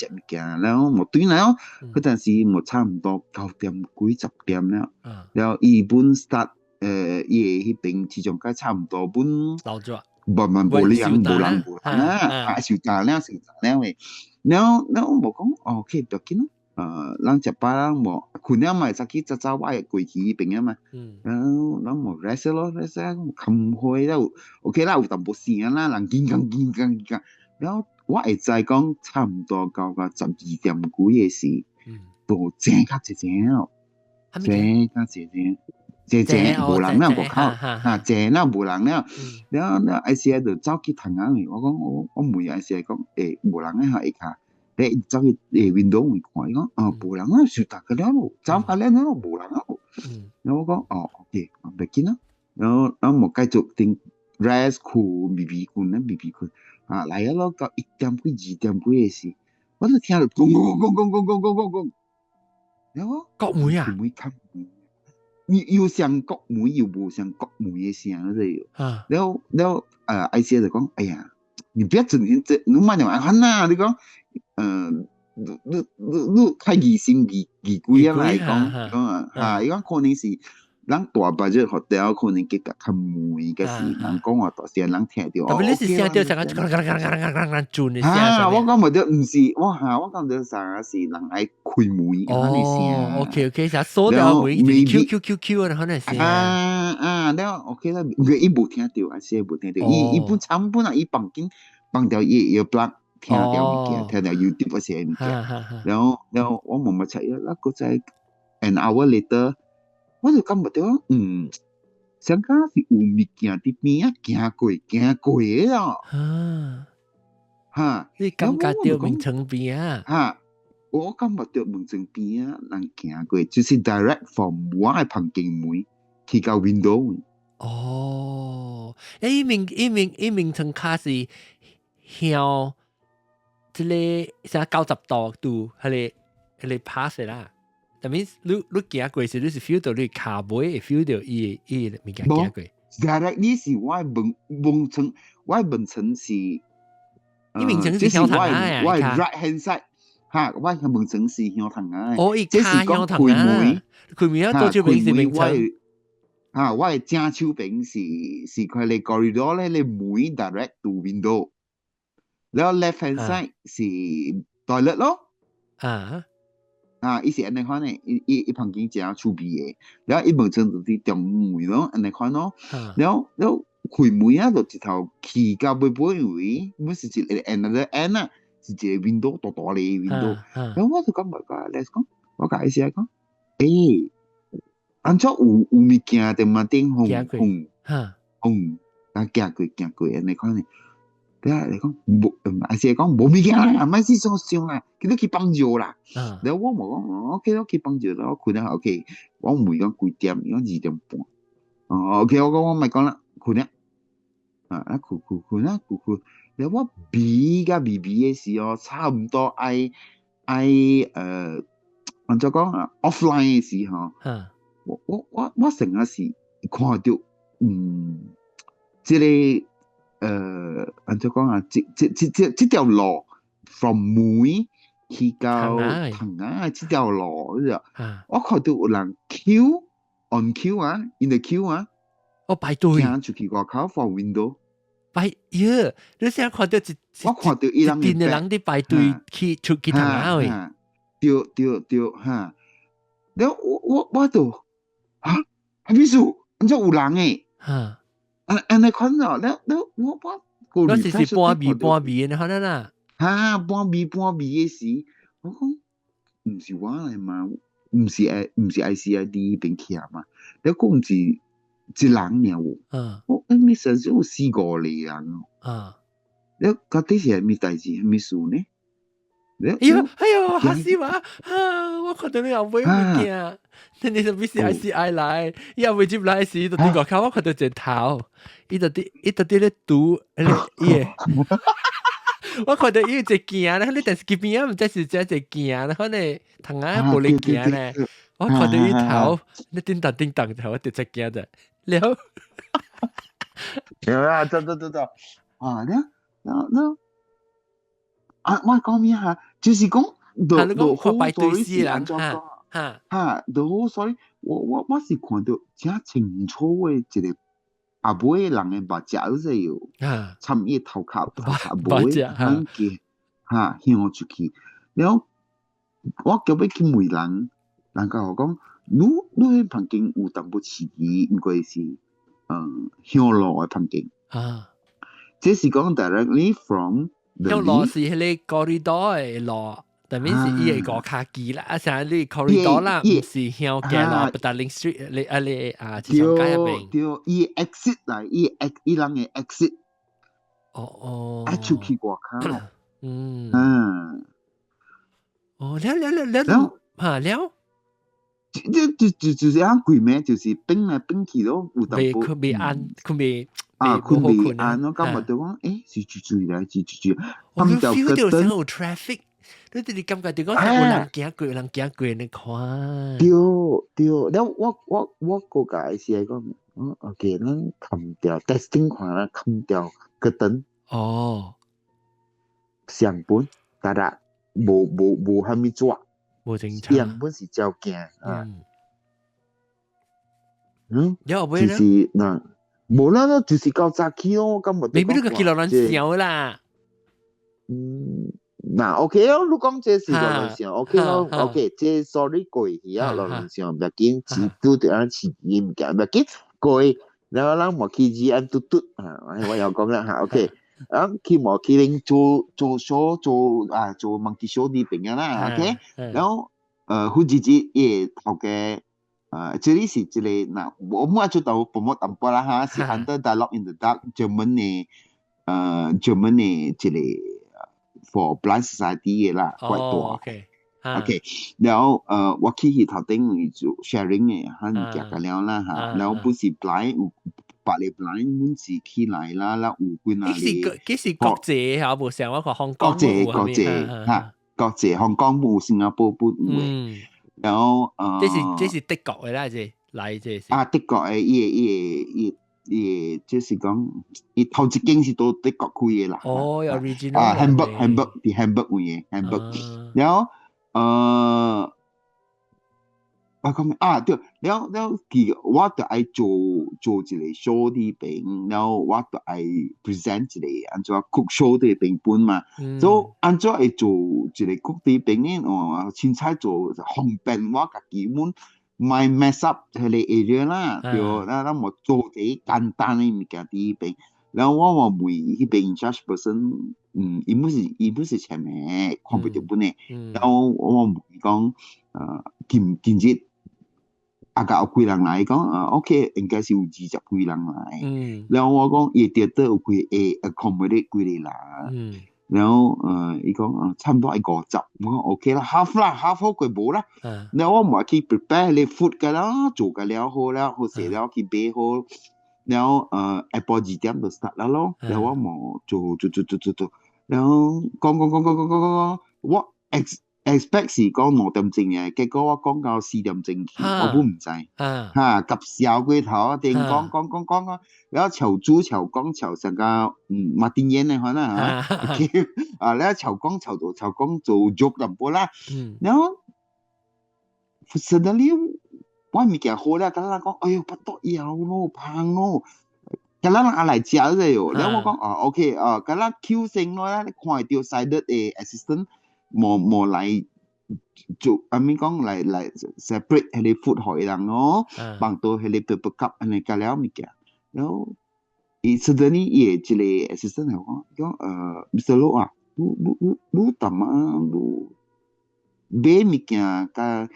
然後我對啦，嗰陣時我差唔多9點幾10點啦，然後伊本 start 伊迄邊始終差唔多本，冇人啊，收單啦喂，然後我講OK，唔要緊咯。咱食飽啦，冇困了嘛，早起早我過去迄邊啊嘛，然後咱冇 rest 咯，冚開啦，OK 啦，有淡薄聲啦，人緊張，然後我會知講差唔多到個12點幾嘅時，都靜較靜哦，靜無人啦，門口靜啦無人啦，然後ICI 就走去窗仔去，我講我問ICI 講無人喺下下。你走去window 會看，伊講無人啊，收達個了咯，走下咧咯，無人啊。然後我講OK，唔要緊啦。然後我繼續定 rest 困 BB 困嚟咯，到1點幾2點幾嘅時，我就聽到講，然後國門啊，又像國門又無像國門嘅聲嗰啲，然後ICI 就講，哎呀，你不要整天你慢點玩啦，你講。你太疑心疑鬼啊！嚟講伊講可能是咱大budget hotel可能結較悶嘅事，人講話到時人聽到。但係你是聲調成個轉嘅聲。我講冇得，唔是我講到成是人愛開門嗰啲聲。OK，就鎖掉門，Q 然後那聲。然後 OK 啦，伊冇聽到，還是冇聽到。伊本產本啊，伊綁掉伊block。聽到物件，聽到 YouTube 嗰些物件，然後我冇乜出嘢，那個在 an hour later，我就感覺到，想講是有物件喺邊啊，行過嘅咯，你感覺到門窗邊啊？我感覺到門窗邊啊，人行過，就是 direct from 我嘅房間門去到 window。伊門窗卡是向。即個成90度，係你 pass 啦。但係你行過時，你是 feel 到你腳尾會 feel 到伊物件行過。directly 是我門窗，我門窗是，伊門窗是向窗啊，我 right hand side，我門窗是向窗啊。伊腳向窗啊，開門啊，多少邊是門窗。我正手邊是佢哋 corridor 咧，你門 direct to window。然後 left hand side 是 toilet 咯，伊是安尼款嘅，伊旁邊正出邊嘅，然後伊門窗就是中門咯，安尼款咯，然後開門啊，就一頭起到尾位，唔是一個 another end 啊，是一個 window 大大嘅 window，然後我就講，let's 講，我甲伊先講，安怎有物件喺嘛頂紅，但行過安尼款嘅。你講冇，還是講冇物件啦，唔係是所想啦，佢都去幫助啦。然後我冇講，OK 都去幫助啦，我困啦 OK，我唔會講幾點，講2點半。OK，我咪講啦，困啦，困啦，然後我BB 嘅時候，差唔多按怎講offline 嘅時候，我成日是看到，即個。按照講啊，這條路 from 梅去到藤啊，這條路我看到有人 queue on queue 啊 ，in the queue 啊，排隊，行出去外口 for window。你先看到我看到伊人嘅人啲排隊去出去藤啊喂，對嚇，然後我就嚇，係咩事？按照有人誒，你看到，然後我嗰時是半暝你看到啦，半暝嘅時，我講唔是我嚟嘛，唔是 ICID 邊徛嘛，然後講唔是一人爾喎，我咩事有4、5個人哦，然後到底是係咩代志，係咩事呢？哎呦，嚇死我！我看到你後尾物件，你就必是 ICI 嚟，伊後尾接來時就啲外口，我看到隻頭，伊就啲咧賭嘢，我看到伊隻鏡咧，你電視機邊啊，唔知是隻鏡咧，可能藤啊玻璃鏡咧，我看到伊頭，你叮當頭，我就隻鏡啫，了。有啊，對，啊，啊，我講咩嚇？就是講，你看排隊時人所以我是看到真清楚嘅一個阿妹人嘅目睭嗰陣要參與頭殼妹向嘅向出去，然後我叫要去問人甲我講，你喺旁邊有淡薄刺激，應該是向路嘅旁邊這是講 directly from。向路是迄個 corridor 嘅路，但係是伊個卡機啦，像你 corridor 啦，唔是向嘅路 ，Petaling Street 你至少街入邊。對，伊 exit 啦，伊人嘅 exit。出去外口。了。就是啱攰咩？就是冰來冰去咯，有淡薄。未安，佢未安，我感覺到講，是住嚟，我 feel 到成有 traffic，你感覺到講有人行過，你看。對，然後我個解釋係講，OK， 咱冚掉 testing 看啦，冚掉個燈。相本，但係冇蝦米抓。冇正常，樣本是照鏡就是嗱，冇啦，就是夠早起咯，咁咪。未必呢個叫亂笑啦。嗱 ，OK 咯，你講這是亂笑 ，OK 咯 ，OK， 這 sorry 過去啊，亂笑，唔要緊，只都對人刺激唔緊，唔要緊，過去，然後咱莫去GM嘟我又講啦嚇 ，OK。去莫去零做 show 做 monkey show 啲邊啦 ，OK， 然後胡子也頭嘅這裡是一個嗱，我冇做到薄膜淡薄啦嚇，是 Under Dialogue in the Dark German 嘅一個 for blind society 嘅啦，怪多 ，OK， 然後我去頭頂做 sharing 嘅，嚇夾緊了啦嚇，然後不是 blind。白嚟blind 滿是起來啦，有幾哪裡？幾時國際嚇？冇成我個香港國際嚇，國際香港冇新加坡冇嘅。然後這是德國嘅啦，這來這是。德國嘅伊就是講，伊頭一間是到德國開嘅啦。有 original。Hamburg 位嘅 Hamburg， 然後我講對，然後我就愛做一個 show 啲餅，然後我就愛 present 一個按照 cook show 啲餅本嘛，所以按照愛做一個 cook 啲餅咧，凊彩做方便我家己本咪 mess up 迄個 area 啦，對，咱冇做啲簡單嘅物件啲餅，然後我問迄邊 judge person，伊不是前面看不到本嘅，然後我問伊講，今日。有幾人來講OK， 應該是有20幾人來。然後我講伊點都有幾個 accommodate 幾個人。然後伊講差唔多係50，我講 OK 啦 ，half 好過冇啦。然後我咪去 prepare 你 food 㗎啦，做㗎了好啦，好食了去備好。然後Apple 2點就 start 啦咯。然後我冇做。然後講，我 expect 是講6點鐘嘅，結果我講到4點鐘去，我本唔知。急笑過頭，定講，然後潮豬潮講潮成個馬丁煙嘅可能然後潮講做 joke 咁波啦，然後 suddenly 我物件好啦，咁人講，哎呦不得了咯，胖咯。咁人嚟食咗喎，然後我講OK，咁人 Q 聲咯，你看到 side 嘅 assistant 冇嚟做，I mean 講嚟 separate 佢哋 food 海人咯，幫到佢哋 paper cup 佢哋夾了物件，然後suddenly 一個 assistant 嚟講Mr. Lo 啊，你點啊，你買物件甲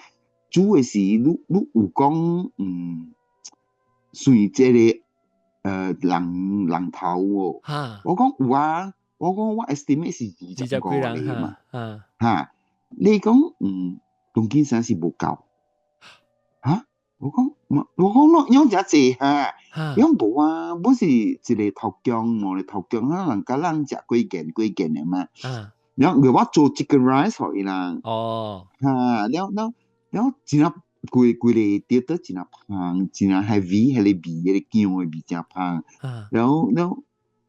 煮嘅時，你有講隨這個人頭喎，我講有啊，我講我 estimate 是20個嚟嘛，你講當今生是無夠，我講養只濟養無啊，本是一個頭姜，我哋頭姜人家人食幾件嘅嘛，然後我做 chicken rice 可以啦，然後真係貴嚟跌得真係胖，真係 heavy，係你味，係你姜嘅味真胖。然後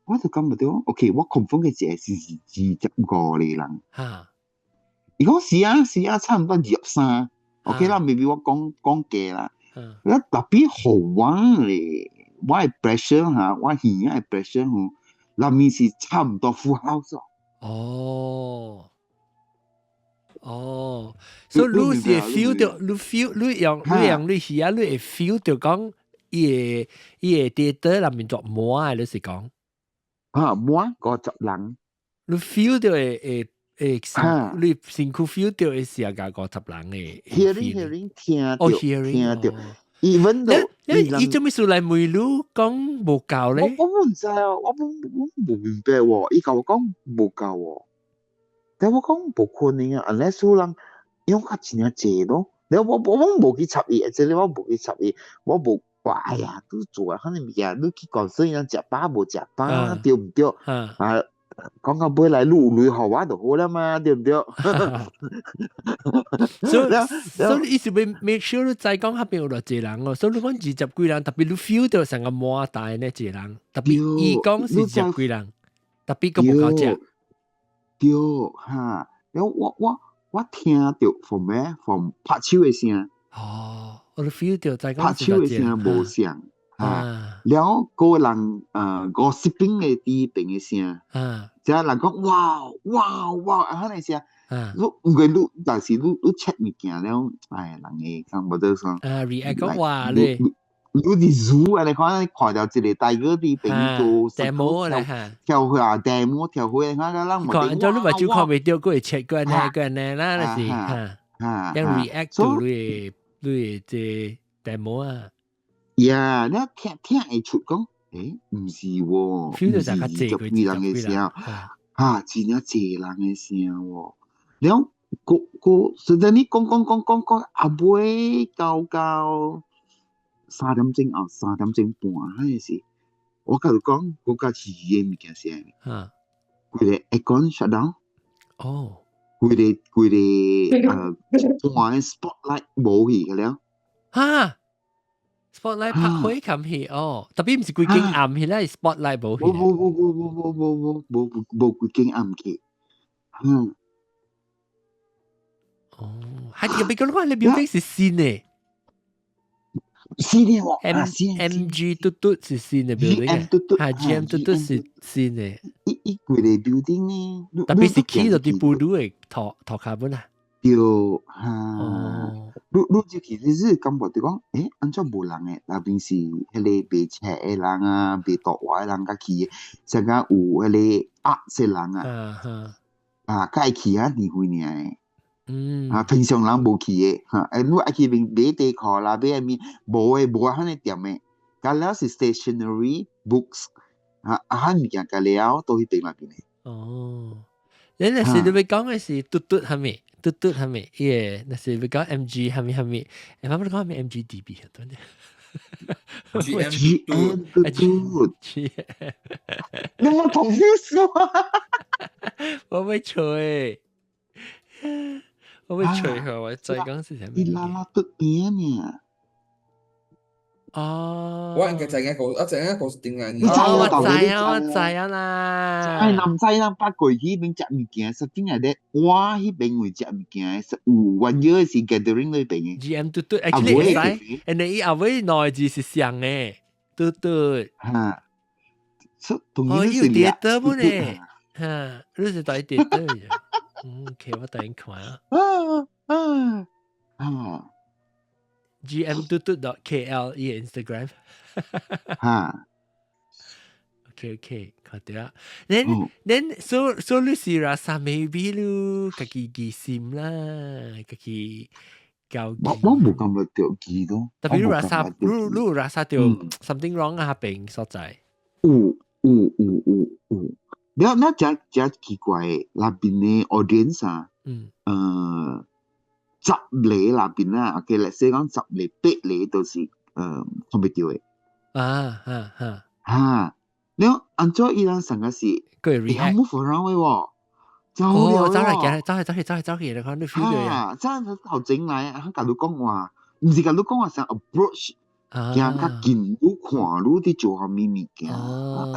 我就感覺到 ，OK， 我 confirm 嘅只是20個嚟人。如果是啊，差唔多23。OK 啦，maybe 我講假啦。特別好玩咧，我係 pressure 我耳係 pressure 裡面是差唔多 full house。所以你是 feel 到，你用你係啊，你會 feel 到講，伊會跌得裡面作滿啊，你是講滿50人，你 feel 到你身軀 feel 到嘅時候，個50人嘅 hearing 聽到，even 你做咩事嚟問你講無夠咧？我唔知啊，我冇明白喎，伊甲我講無夠喎。但我講冇可能啊 ，unless 有人用較真係濟咯。然後我冇去插伊，即係我冇去插伊，我冇話哎呀，都做啊，可能物件你去講說人食飽無食飽，對唔對？講到尾來路旅好玩就好啦嘛，對唔對？所以意思係 make sure 你再講下邊有偌濟人哦，所以你講20幾人，特別你 feel 到成個滿大呢濟人，特別伊講是10幾人，特別個無夠食。對然後我聽到 from 拍手嘅聲，我都 feel 到再講拍手嘅聲無聲，然後個人gossiping 嘅啲邊嘅聲，即係人講哇，可能聲，你但是你 check 物件了，哎，人哋講冇得講，react 講話咧。你啲 zoo 啊，你看到一個大哥啲邊做 demo 咧，跳去demo 跳去，你看人看咗你話就看未到，佢會 check 個呢啦，那是ยัง react 到你即 demo 啊。呀，你聽會出講，唔是喎，feel 到大家濟幾人嘅聲，真係濟人嘅聲喎。然後實在你講阿妹教。3點鐘3點鐘半，嗰陣時，我甲你講，我甲是嘅物件先，佢哋 aircon shut down，佢哋半 spotlight 冇去嘅了，spotlight 拍開冚去特別唔是規間暗去啦 ，spotlight 冇去，冇規間暗去，係特別講話你表弟是新嘅。是的喎，MG 嘟嘟是新嘅 building，GM 嘟嘟是新嘅。一個嘅 building 呢，特別是起到啲布魯嘅頭卡本啊。對你就其實是感覺到講，安怎無人嘅，那邊是迄個賣車嘅人啊，賣大話嘅人甲去，成個有迄個壓嘅人啊，甲去啊離開呢。平常人無去嘅，你愛去買地殼啦，買面無迄個店嘅，甲了是 stationery books，物件甲了都去邊那邊嘅。你那時你要講嘅是嘟嘟係咪？嘟嘟係咪？那時要講 MG 係咪？我唔講係咪 MGDB 啊？對唔對 ？GM 嘟，你冇同意說？我未吹。我會隨佢我再講是什麼伊拉拉都邊呢？哦，我應該知影個，我知影個是點解呢？你知啊我道理知啊，你知啊我知啊哎，啦。南西咱八過去邊食物件，實際係咧，我迄邊會食物件，實有原約是 gathering 裏邊嘅。GM 嘟嘟啊， ，actually 會會使，and 伊後尾內字是像嘅，嘟嘟。嚇，所同哦，樣有是掠theater 本嘟嘟咧，嚇，你是在 theater 嘅。OK，我等陣看啊。GM 嘟嘟 .kl 伊個 Instagram。嚇， OK，看到啊。then so 你是 rasa maybe 你家己記心啦，家己交記。我冇感覺到記咯，特別你我冇 rasa 感覺到記。你 rasa 到 something wrong 啊，邊所在？有。那真奇怪嘅，那邊嘅 audience 啊，10嚟那邊啊，OK，let's say 講10嚟8嚟都是看唔到嘅。嚇，你按照伊人成個是，佢有 react。冇 around 嘅喎？就好了哦，走嚟喎。走去，你看你 feel 到呀？真係頭整嚟，佢甲你講話，唔是甲你講話，想 approach，行較近，你看你啲做下咩物件，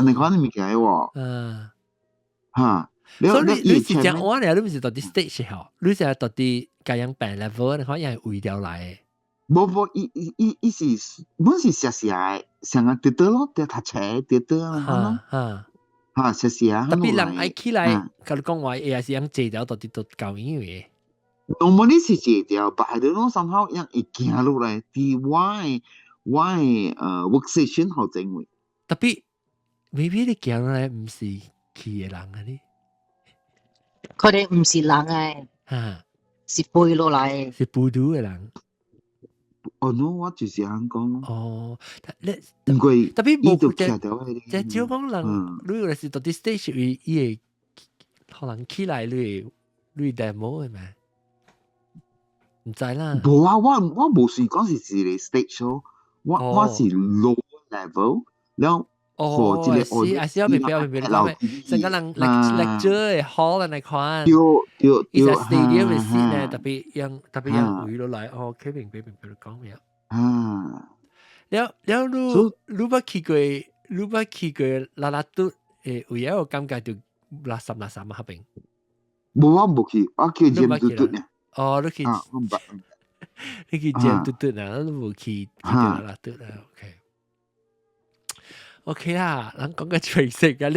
你看啲物件喎。嚇，所以你是講我咧，你唔是到啲 stage 嗬，你係到啲咁樣病 level，你可能係為掉嚟。冇，伊是，本是寫嘅，成日跌倒咯，跌讀冊跌倒啦，寫啊，特別人愛起來，甲你講話，也是樣借掉到啲都搞因為。normally 是借掉，but I don't know somehow 樣會行落來，啲我workstation 好整喎。特別 maybe 你行落來唔是去嘅人啊你。佢哋唔是人誒，是背落嚟，是背到嘅人。哦 no， 我就是咁講咯。哦，唔過特別呢度冇睇到係即係少講人，你有時到啲 stage 伊會可能起來你 demo 係咪？唔知啦。冇啊，我冇算講是嚟 stage 咯，我是 low level，然後哦，係係明白，成個人 lecture 嘅 hall 嚟看，對stadium 嘅 seat 咧，特別樣回落嚟，哦，OK，明白你講咩啊？แล้วรู้ว่าขี่過拉拉都有一個感覺就拉什嘛係邊？冇去，我叫 Jam 嘟嘟呢。哦，你去 Jam 嘟嘟啊，你冇去拉拉嘟啊 ，OK 啦，咱講個趣事啊，你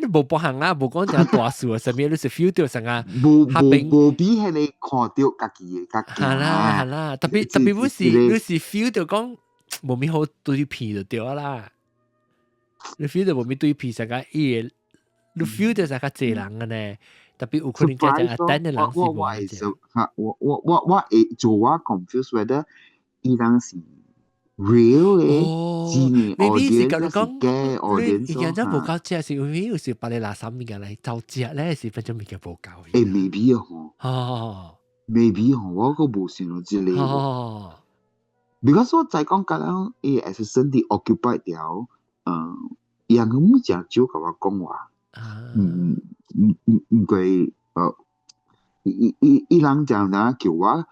冇幫行啦，冇講就大數啊，上面你是 feel 到成啊，冇比係你看到家己。係啦，特別你是 feel 到講冇咩好對片就掉啦，你 feel 到冇咩對片成個伊，你 feel 到成個濟人嘅呢，特別有可能就係等嘅人是冇嘅。我做我 confuse whether 伊人是 real 嘅，真嘅 audience 是假 audience。你而家冇夠只是因為有時把你拿三物件嚟就只咧，是分咗物件冇夠。maybe 啊，maybe 我個冇算到之類。because 我再講緊啦，assistant 啲 occupy 掉，人咁樣少甲我講話，唔佢伊人就嗱叫我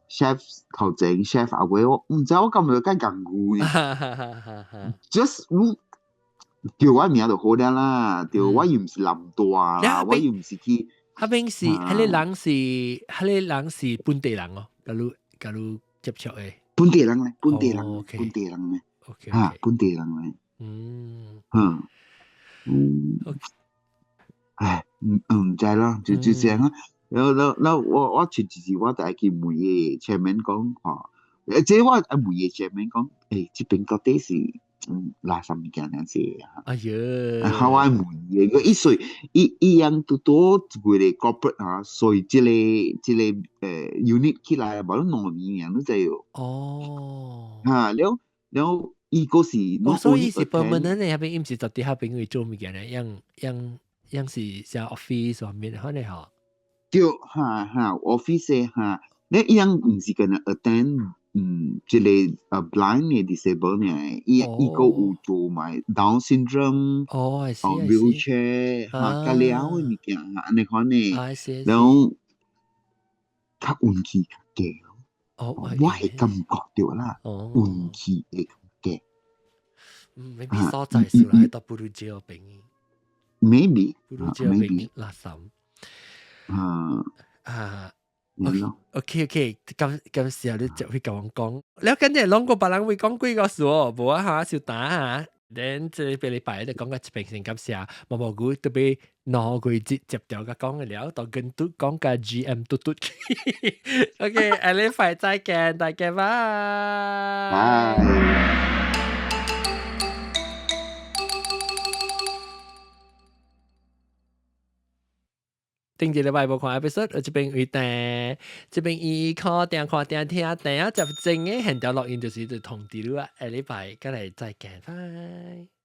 chef 頭整 chef 阿偉，我唔知我咁樣解人語嘅，just 叫我名就好啲啦，叫我又唔是林大啦，我又唔是去，嗰邊是迄個人是本地人哦，假如接觸嘅。本地人咧，本地人咧，嚇，本地人咧，唉，唔知啦，就這樣啦。然後我前時我就係去問嘅chairman講嚇，即係我問嘅chairman講，誒，這邊到底是拉什麼件樣子啊？哎呀，後來問嘅，個一樣都多佢哋 corporate 嚇，所以這個unit 起來冇得2年都就有。哦，嚇，然後伊個是，所以是 permanent 嘅，嗰邊唔是特地嗰邊會做物件咧，樣是像 office 上面可能嚇。對，嚇 office 嚇，你樣唔是跟人 attend。即係blind 嘅 disable 呢，伊個有做埋 Down syndrome， wheelchair 嚇，加了嘅物件嚇，你看呢，然後較運氣較低咯。哦，我會感覺到啦，運氣會較低。maybe 所在少啦，到不如只有病。maybe 不如只有病垃圾。OK，咁時候你就會咁講，你跟住兩個別人會講幾個數哦，無啊嚇，小打嚇。then 即係禮拜就講個一平成咁時啊，毛毛菇特別攞佢接掉個講嘅了，當跟嘟講個 GM 嘟。OK，下禮拜再見，大家拜。頂一禮拜無看 episode， 我這邊會訂，這邊伊看定聽，就正嘅現場錄音就是通知你啊，下禮拜再嚟再見，拜。